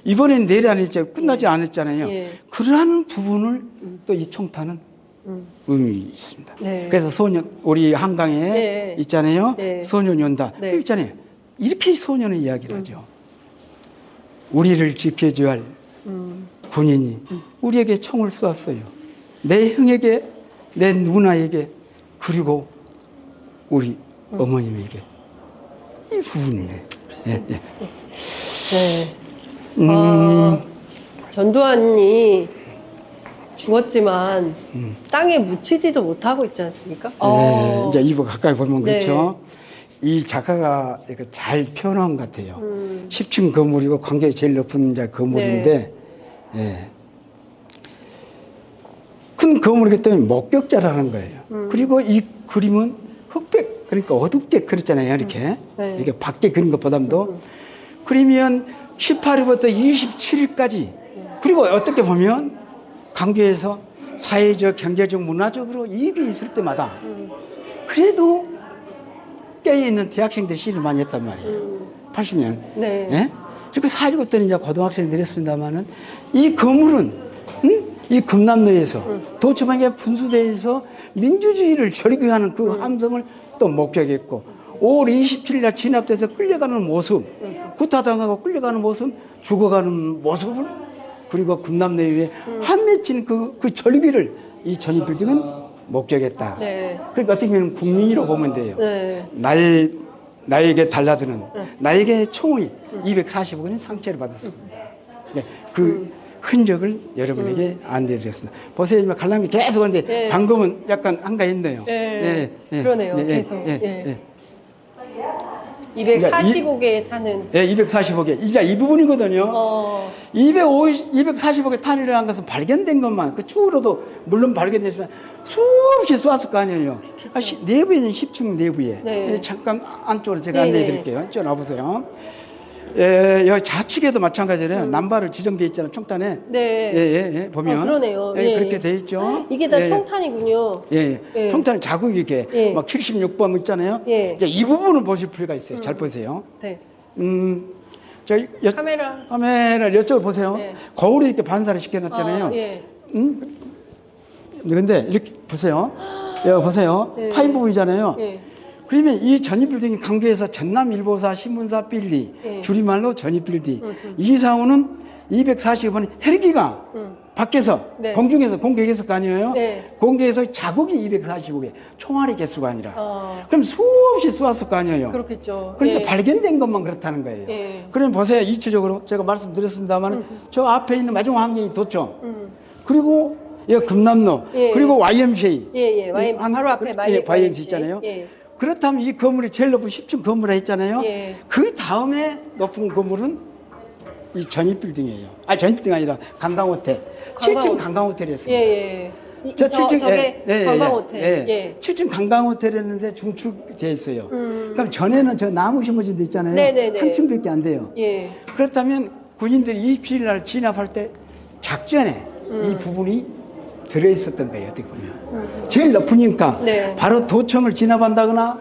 [SPEAKER 14] 이번엔 내일 안에 이제 끝나지 않았잖아요. 그러한 부분을 또 이 총탄은 의미 있습니다. 그래서 우리 한강에 있잖아요. 소년연다. 여기 있잖아요. 이렇게 소년의 이야기를 하죠. 우리를 지켜줘야 할 군인이 우리에게 총을 쏘았어요. 내 형에게, 내 누나에게, 그리고 우리 어머님에게. 이 부분이네. 예, 예.
[SPEAKER 1] 네. 전두환이 죽었지만 땅에 묻히지도 못하고 있지 않습니까?
[SPEAKER 14] 네, 이제 이부 가까이 보면
[SPEAKER 1] 네.
[SPEAKER 14] 그렇죠. 이 작가가 이렇게 잘 표현한 것 같아요. 10층 건물이고 관계가 제일 높은 이제 건물인데, 예. 큰 건물이기 때문에 목격자라는 거예요. 그리고 이 그림은 흑백, 그러니까 어둡게 그렸잖아요. 이렇게.
[SPEAKER 1] 네.
[SPEAKER 14] 이게 밖에 그린 것보다도. 그러면 18일부터 27일까지, 그리고 어떻게 보면 강교에서 사회적, 경제적, 문화적으로 이익이 있을 때마다 그래도 깨어있는 대학생들이 시를 많이 했단 말이에요. 80년.
[SPEAKER 1] 네.
[SPEAKER 14] 예? 그리고 4.19 때는 이제 고등학생들이 했습니다만은 이 건물은, 이 금남로에서 도처방의 분수대에서 민주주의를 절규하는 그 함성을 또 목격했고, 5월 27일 날 진압돼서 끌려가는 모습, 구타당하고 끌려가는 모습, 죽어가는 모습을, 그리고 금남로에 한 맺힌 그 절규를 이 전입빌딩은 목격했다.
[SPEAKER 1] 네.
[SPEAKER 14] 그러니까 어떻게 보면 국민이라고 보면 돼요.
[SPEAKER 1] 네.
[SPEAKER 14] 나에게 달라드는, 나에게 총의 240억 원의 상처를 받았습니다. 네, 그 흔적을 여러분에게 안내해드렸습니다. 보세요, 지금 관람이 계속 하는데
[SPEAKER 1] 네.
[SPEAKER 14] 방금은 약간 한가했네요.
[SPEAKER 1] 네. 그러네요. 계속.
[SPEAKER 14] 예.
[SPEAKER 1] 245개의 탄은.
[SPEAKER 14] 네, 245개. 이제 이 부분이거든요. 245개 탄이라는 것은 발견된 것만, 그 추후로도 물론 발견됐지만 수없이 쏘았을 거 아니에요. 내부에는 10층 내부에.
[SPEAKER 1] 네.
[SPEAKER 14] 잠깐 안쪽으로 제가
[SPEAKER 1] 네.
[SPEAKER 14] 안내해 드릴게요. 이쪽으로 와보세요. 예, 여기 좌측에도 마찬가지예요. 남발로 지정되어 있잖아요, 총탄에.
[SPEAKER 1] 네.
[SPEAKER 14] 보면.
[SPEAKER 1] 그러네요.
[SPEAKER 14] 예, 그렇게 돼 있죠.
[SPEAKER 1] 이게 다
[SPEAKER 14] 예.
[SPEAKER 1] 총탄이군요.
[SPEAKER 14] 예,
[SPEAKER 1] 예.
[SPEAKER 14] 총탄은 자국이 이렇게 막 76번 있잖아요.
[SPEAKER 1] 예.
[SPEAKER 14] 이제 이 부분을 보실 필요가 있어요. 잘 보세요.
[SPEAKER 1] 네.
[SPEAKER 14] 저희 카메라를 이쪽으로 보세요.
[SPEAKER 1] 네.
[SPEAKER 14] 거울에 이렇게 반사를 시켜놨잖아요.
[SPEAKER 1] 예.
[SPEAKER 14] 그런데 이렇게 보세요. 여기 보세요.
[SPEAKER 1] 네.
[SPEAKER 14] 파인 부분이잖아요.
[SPEAKER 1] 예.
[SPEAKER 14] 그러면 이 전입빌딩이 강조해서 전남일보사 신문사 빌리,
[SPEAKER 1] 예.
[SPEAKER 14] 줄임말로 전입빌딩. 이사후는 240번 헬기가 밖에서,
[SPEAKER 1] 네.
[SPEAKER 14] 공중에서 공격했을 거 아니에요?
[SPEAKER 1] 네.
[SPEAKER 14] 공격해서 자국이 245개, 총알의 개수가 아니라. 그럼 수없이 쏘았을 거 아니에요?
[SPEAKER 1] 그렇겠죠.
[SPEAKER 14] 그러니까
[SPEAKER 1] 예.
[SPEAKER 14] 발견된 것만 그렇다는 거예요.
[SPEAKER 1] 예.
[SPEAKER 14] 그러면 보세요. 이치적으로 제가 말씀드렸습니다만 저 앞에 있는 마지막 항쟁이 도청, 그리고 이 금남로,
[SPEAKER 1] 예.
[SPEAKER 14] 그리고 YMCA.
[SPEAKER 1] 예. 바로 앞에
[SPEAKER 14] YMCA 있잖아요.
[SPEAKER 1] 예.
[SPEAKER 14] 그렇다면 이 건물이 제일 높은 10층 건물을 했잖아요.
[SPEAKER 1] 예.
[SPEAKER 14] 그 다음에 높은 건물은 이 전입빌딩이에요. 전입빌딩 아니라 관광호텔. 7층 관광호텔이었습니다.
[SPEAKER 1] 예.
[SPEAKER 14] 저 7층,
[SPEAKER 1] 저게 관광호텔. 예.
[SPEAKER 14] 7층 관광호텔이었는데 중축되어 있어요. 그럼 전에는 저 나무 심어진 데 있잖아요.
[SPEAKER 1] 네네네.
[SPEAKER 14] 한 층밖에 안 돼요.
[SPEAKER 1] 예.
[SPEAKER 14] 그렇다면 군인들이 27일 날 진압할 때 작전에 이 부분이 들어있었던 거예요. 어떻게 보면. 제일 높으니까
[SPEAKER 1] 네.
[SPEAKER 14] 바로 도청을 진압한다거나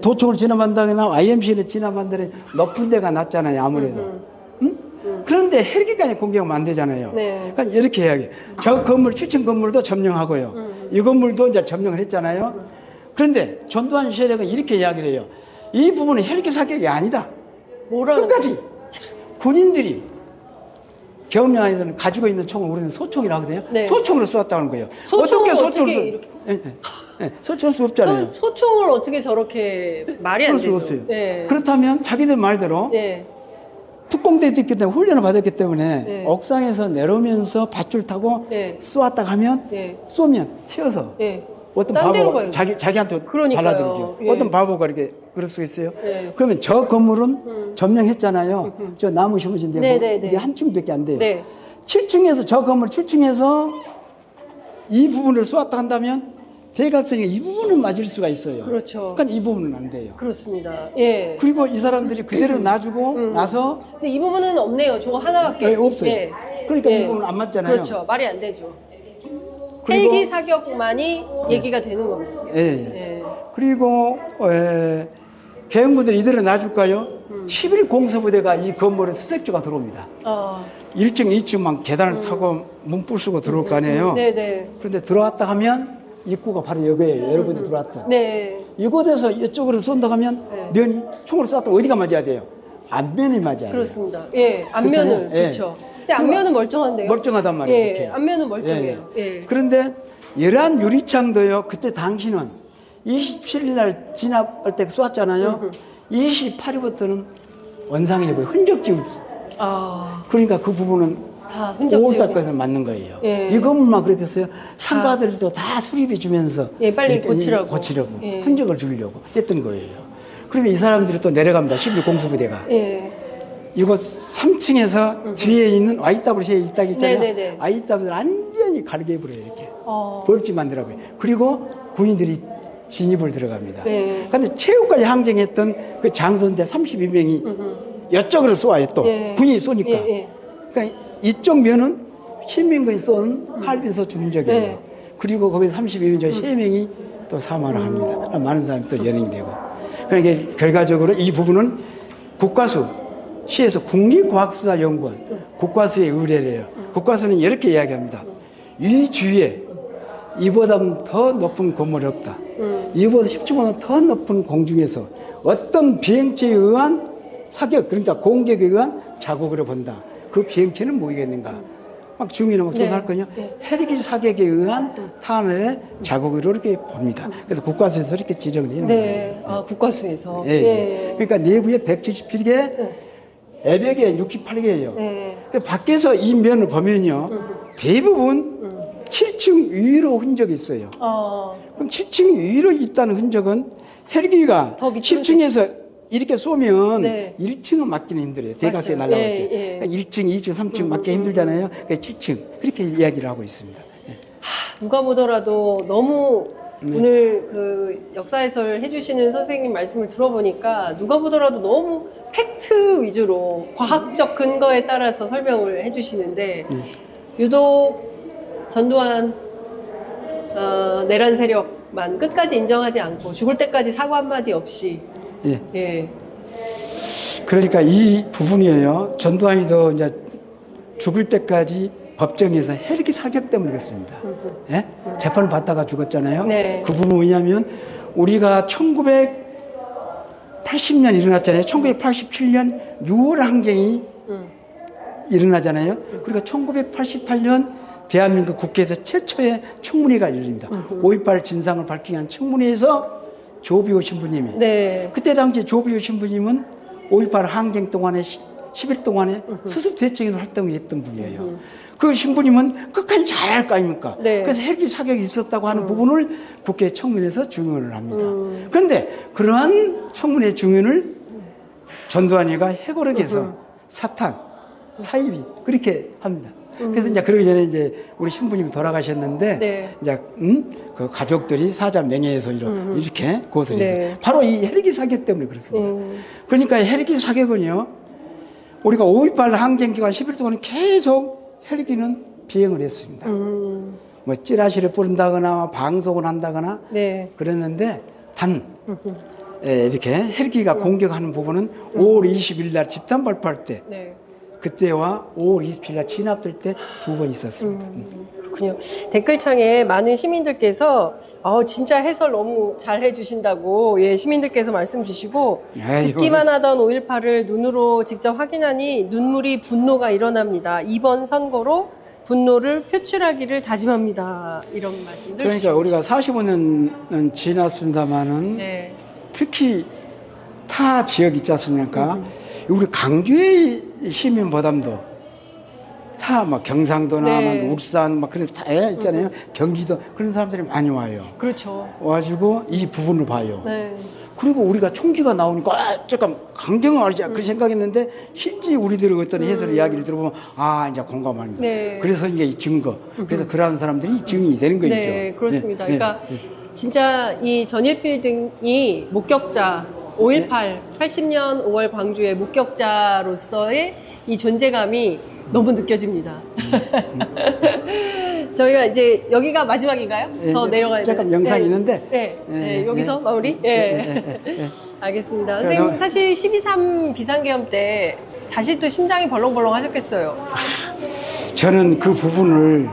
[SPEAKER 14] 도청을 진압한다거나 YMC를 진압한다거나 높은 데가 낫잖아요. 아무래도. 응? 그런데 헬기까지 공격하면 안 되잖아요.
[SPEAKER 1] 네.
[SPEAKER 14] 그러니까 이렇게 해야지. 저 건물 7층 건물도 점령하고요. 이 건물도 이제 점령을 했잖아요. 그런데 전두환 세력은 이렇게 이야기를 해요. 이 부분은 헬기 사격이 아니다. 끝까지 군인들이 계엄령에서는 가지고 있는 총을 우리는 소총이라고 하거든요.
[SPEAKER 1] 네.
[SPEAKER 14] 소총으로 쏘았다는 거예요.
[SPEAKER 1] 소총을
[SPEAKER 14] 소총을
[SPEAKER 1] 어떻게
[SPEAKER 14] 소총을 수 없잖아요.
[SPEAKER 1] 소총을 어떻게 저렇게 말이 안
[SPEAKER 14] 그럴
[SPEAKER 1] 되죠.
[SPEAKER 14] 수 없어요.
[SPEAKER 1] 네.
[SPEAKER 14] 그렇다면 자기들 말대로 특공대도 있기 때문에 훈련을 받았기 때문에 옥상에서 내려오면서 밧줄 타고 쏘았다 하면 쏘면 채워서 어떤
[SPEAKER 1] 딴 데로
[SPEAKER 14] 바보가
[SPEAKER 1] 가요.
[SPEAKER 14] 자기한테 달라들죠.
[SPEAKER 1] 예.
[SPEAKER 14] 어떤 바보가 이렇게 그럴 수 있어요. 그러면 저 건물은 점령했잖아요. 저 나무 심어진 데 이게 한 층밖에 안 돼요. 7층에서 저 건물 7층에서 이 부분을 쏘았다 한다면 대각선이 이 부분은 맞을 수가 있어요.
[SPEAKER 1] 그렇죠.
[SPEAKER 14] 그러니까 이 부분은 안 돼요.
[SPEAKER 1] 그렇습니다. 예.
[SPEAKER 14] 그리고 이 사람들이 그대로 놔주고 나서
[SPEAKER 1] 근데 이 부분은 없네요. 저거 하나밖에.
[SPEAKER 14] 없어요.
[SPEAKER 1] 예.
[SPEAKER 14] 그러니까 이 부분은 안 맞잖아요.
[SPEAKER 1] 그렇죠. 말이 안 되죠.
[SPEAKER 14] 그리고
[SPEAKER 1] 헬기 사격만이 얘기가 되는 겁니다.
[SPEAKER 14] 그리고 계엄군들이 이대로 놔줄까요? 11 공수부대가 이 건물에 수색조가 들어옵니다. 1층, 2층만 계단을 타고 문 부수고 들어올 거 아니에요.
[SPEAKER 1] 네네.
[SPEAKER 14] 그런데 들어왔다 하면 입구가 바로 여기에요. 여러분이 들어왔던.
[SPEAKER 1] 네.
[SPEAKER 14] 이곳에서 이쪽으로 쏜다고 하면 면이 총으로 쐈다 어디가 맞아야 돼요? 앞면이 맞아야 돼요.
[SPEAKER 1] 그렇습니다. 예, 앞면을.
[SPEAKER 14] 그렇잖아요. 예.
[SPEAKER 1] 그렇죠. 근데 앞면은 멀쩡한데요?
[SPEAKER 14] 멀쩡하단 말이에요.
[SPEAKER 1] 예,
[SPEAKER 14] 이렇게.
[SPEAKER 1] 앞면은 멀쩡해요. 예.
[SPEAKER 14] 그런데 이러한 유리창도요. 그때 당시는 27일 날 진압할 때 쏘았잖아요. 28일부터는 원상회복 흔적 지우기.
[SPEAKER 1] 아.
[SPEAKER 14] 그러니까 그 부분은
[SPEAKER 1] 다 흔적 지우기.
[SPEAKER 14] 5월달까지 맞는 거예요.
[SPEAKER 1] 예.
[SPEAKER 14] 이 건물만 그렇게 했어요. 상가들도 다 수리비 주면서
[SPEAKER 1] 빨리
[SPEAKER 14] 이렇게
[SPEAKER 1] 고치려고.
[SPEAKER 14] 예. 흔적을 주려고 했던 거예요. 그러면 이 사람들이 또 내려갑니다. 11 공수부대가.
[SPEAKER 1] 예.
[SPEAKER 14] 이곳 3층에서 뒤에 있는 YWC에 있다고 했잖아요.
[SPEAKER 1] 네네네.
[SPEAKER 14] YW를 완전히 가르게 해버려요. 이렇게. 벌집 만들어고요. 그리고 군인들이 진입을 들어갑니다.
[SPEAKER 1] 네.
[SPEAKER 14] 그런데 최후까지 항쟁했던 그 장선대 32명이 이쪽으로 쏘아요. 또
[SPEAKER 1] 예.
[SPEAKER 14] 군인이 쏘니까.
[SPEAKER 1] 예.
[SPEAKER 14] 그러니까 이쪽 면은 시민군이 쏜 칼빈서 중적이에요.
[SPEAKER 1] 네.
[SPEAKER 14] 그리고 거기 32명 중 3명이 또 사망을 합니다. 많은 사람이 또 연행이 되고. 그러니까 결과적으로 이 부분은 국과수 시에서 국립과학수사연구원 국과수의 의뢰래요. 국과수는 이렇게 이야기합니다. 이 주위에 이보다 더 높은 건물이 없다. 이보다 10초보다 더 높은 공중에서 어떤 비행체에 의한 사격, 그러니까 공격에 의한 자국으로 본다. 그 비행체는 뭐겠는가? 막 주민은 막 조사할 거냐? 헬기 사격에 의한 탄원의 자국으로 이렇게 봅니다. 그래서 국과수에서 이렇게 지정을 해놓은 거예요.
[SPEAKER 1] 아, 국과수에서.
[SPEAKER 14] 예. 그러니까 내부에 177개, 애벽에 68개예요. 밖에서 이 면을 보면요, 대부분 7층 위로 흔적이 있어요. 그럼 7층 위로 있다는 흔적은 헬기가 10층에서 이렇게 쏘면 1층은 맞기는 힘들어요. 대각선에 날아가죠. 그러니까 1층, 2층, 3층 맞기 힘들잖아요. 그러니까 7층 그렇게 이야기를 하고 있습니다.
[SPEAKER 1] 누가 보더라도 너무 오늘 그 역사 해설 해주시는 선생님 말씀을 들어보니까 누가 보더라도 너무 팩트 위주로 과학적 근거에 따라서 설명을 해주시는데 유독 전두환 내란 세력만 끝까지 인정하지 않고 죽을 때까지 사과 한마디 없이 예.
[SPEAKER 14] 그러니까 이 부분이에요. 전두환이도 이제 죽을 때까지 법정에서 헬기 사격 때문에 그랬습니다. 예? 재판을 받다가 죽었잖아요. 그 부분은 뭐냐면 우리가 1980년 일어났잖아요. 1987년 6월 항쟁이 일어나잖아요. 그러니까 1988년 대한민국 국회에서 최초의 청문회가 열립니다. 5.18 진상을 밝히기 위한 청문회에서 조비오 신부님이 그때 당시 조비오 신부님은 5.18 항쟁 동안에 10일 동안에 수습 대책으로 활동을 했던 분이에요. 그 신부님은 끝까지 잘할 거 아닙니까? 그래서 헬기 사격이 있었다고 하는 부분을 국회 청문회에서 증언을 합니다. 그런데 그러한 청문회 증언을 전두환이가 해고록에서 사탄, 사입이 그렇게 합니다. 그래서 이제 그러기 전에 이제 우리 신부님이 돌아가셨는데 이제 그 가족들이 사자 명예훼손 이렇게 고소를 했어요. 바로 이 헬기 사격 때문에 그렇습니다. 그러니까 헬기 사격은요, 우리가 5.18 항쟁 기간 10일 동안 계속 헬기는 비행을 했습니다. 뭐 찌라시를 뿌린다거나 방송을 한다거나 그랬는데 단 이렇게 헬기가 공격하는 부분은 5월 20일 날 집단 발표할 때 그때와 5월 27일 날 진압될 때 2번 있었습니다.
[SPEAKER 1] 그렇군요. 댓글창에 많은 시민들께서 진짜 해설 너무 잘 해주신다고 시민들께서 말씀 주시고 듣기만 하던 5.18을 눈으로 직접 확인하니 눈물이 분노가 일어납니다. 이번 선거로 분노를 표출하기를 다짐합니다. 이런 말씀들
[SPEAKER 14] 그러니까
[SPEAKER 1] 주시고.
[SPEAKER 14] 우리가 45년은 지났습니다마는 특히 타 지역 있지 않습니까? 우리 강주의 시민보담도 다 막 경상도나 막 울산 막 그런 다 있잖아요. 경기도 그런 사람들이 많이 와요.
[SPEAKER 1] 그렇죠.
[SPEAKER 14] 와가지고 이 부분을 봐요. 그리고 우리가 총기가 나오니까 잠깐 강경을 알지 그렇게 생각했는데 실제 우리들의 어떤 해설 이야기를 들어보면 이제 공감합니다. 그래서 이게 이 증거. 그래서 그러한 사람들이 증인이 되는 거죠.
[SPEAKER 1] 네, 그렇습니다. 그러니까 진짜 이 전일빌딩이 목격자 5.18 80년 5월 광주의 목격자로서의 이 존재감이 너무 느껴집니다. 저희가 이제 여기가 마지막인가요? 더 내려가야 돼요.
[SPEAKER 14] 잠깐 영상이 있는데.
[SPEAKER 1] 여기서 마무리? 알겠습니다. 선생님 사실 12.3 비상계엄 때 다시 또 심장이 벌렁벌렁 하셨겠어요.
[SPEAKER 14] 저는 그 부분을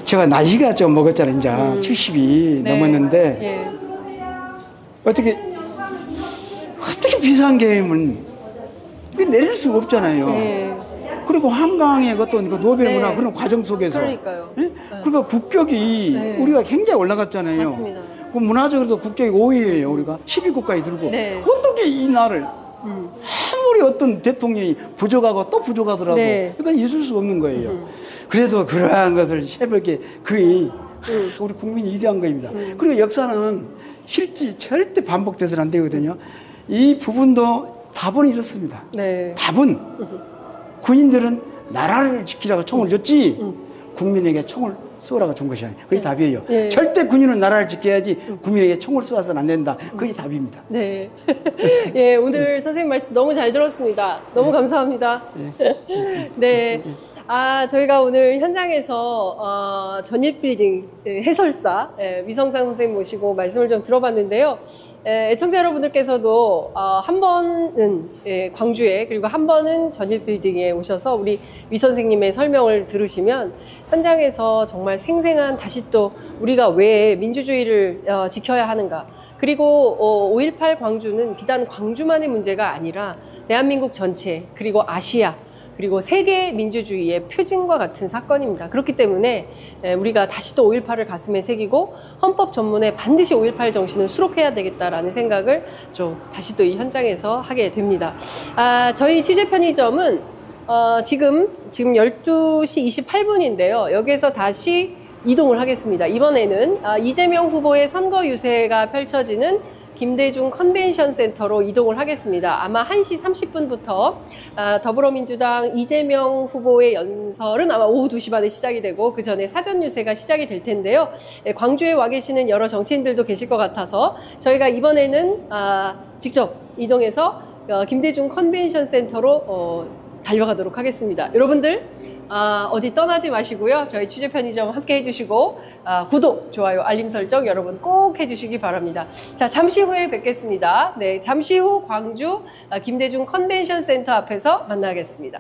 [SPEAKER 14] 제가 나이가 좀 먹었잖아요. 이제 70이
[SPEAKER 1] 네.
[SPEAKER 14] 넘었는데
[SPEAKER 1] 예.
[SPEAKER 14] 어떻게 비상계획은 이게 내릴 수가 없잖아요.
[SPEAKER 1] 예.
[SPEAKER 14] 그리고 한강의 어떤 그 노벨 문화
[SPEAKER 1] 네.
[SPEAKER 14] 그런 과정 속에서
[SPEAKER 1] 그러니까요.
[SPEAKER 14] 예? 그러니까 국격이
[SPEAKER 1] 네.
[SPEAKER 14] 우리가 굉장히 올라갔잖아요.
[SPEAKER 1] 맞습니다.
[SPEAKER 14] 그 문화적으로도 국격이 5위예요. 우리가 12국가에 들고
[SPEAKER 1] 네.
[SPEAKER 14] 어떻게 이 날을 아무리 어떤 대통령이 부족하고 또 부족하더라도
[SPEAKER 1] 네.
[SPEAKER 14] 그러니까 있을 수 없는 거예요. 그래도 그러한 것을 해볼게 거의 우리 국민이 위대한 거입니다. 그리고 역사는 실제 절대 반복돼서는 안 되거든요. 이 부분도 답은 이렇습니다.
[SPEAKER 1] 네.
[SPEAKER 14] 답은 군인들은 나라를 지키라고 총을 줬지 국민에게 총을 쏘라고 준 것이 아니에요. 그게 답이에요.
[SPEAKER 1] 예.
[SPEAKER 14] 절대 군인은 나라를 지켜야지 국민에게 총을 쏘아서는 안 된다. 그게 답입니다.
[SPEAKER 1] 네. 예, 오늘 선생님 말씀 너무 잘 들었습니다. 너무 감사합니다. 네. 아, 저희가 오늘 현장에서, 전일빌딩 해설사, 위성상 선생님 모시고 말씀을 좀 들어봤는데요. 애청자 여러분들께서도, 한 번은 광주에, 그리고 한 번은 전일빌딩에 오셔서 우리 위 선생님의 설명을 들으시면 현장에서 정말 생생한 다시 또 우리가 왜 민주주의를 지켜야 하는가. 그리고 5.18 광주는 비단 광주만의 문제가 아니라 대한민국 전체, 그리고 아시아, 그리고 세계 민주주의의 표징과 같은 사건입니다. 그렇기 때문에 우리가 다시 또 5.18을 가슴에 새기고 헌법 전문에 반드시 5.18 정신을 수록해야 되겠다라는 생각을 좀 다시 또 이 현장에서 하게 됩니다. 저희 취재 편의점은 지금 12시 28분인데요. 여기서 다시 이동을 하겠습니다. 이번에는 이재명 후보의 선거 유세가 펼쳐지는 김대중 컨벤션 센터로 이동을 하겠습니다. 아마 1시 30분부터 더불어민주당 이재명 후보의 연설은 아마 오후 2시 반에 시작이 되고 그 전에 사전 유세가 시작이 될 텐데요. 광주에 와 계시는 여러 정치인들도 계실 것 같아서 저희가 이번에는 직접 이동해서 김대중 컨벤션 센터로 달려가도록 하겠습니다. 여러분들 어디 떠나지 마시고요. 저희 취재 편의점 함께 해주시고 구독, 좋아요, 알림 설정 여러분 꼭 해주시기 바랍니다. 자, 잠시 후에 뵙겠습니다. 네, 잠시 후 광주 김대중 컨벤션 센터 앞에서 만나겠습니다.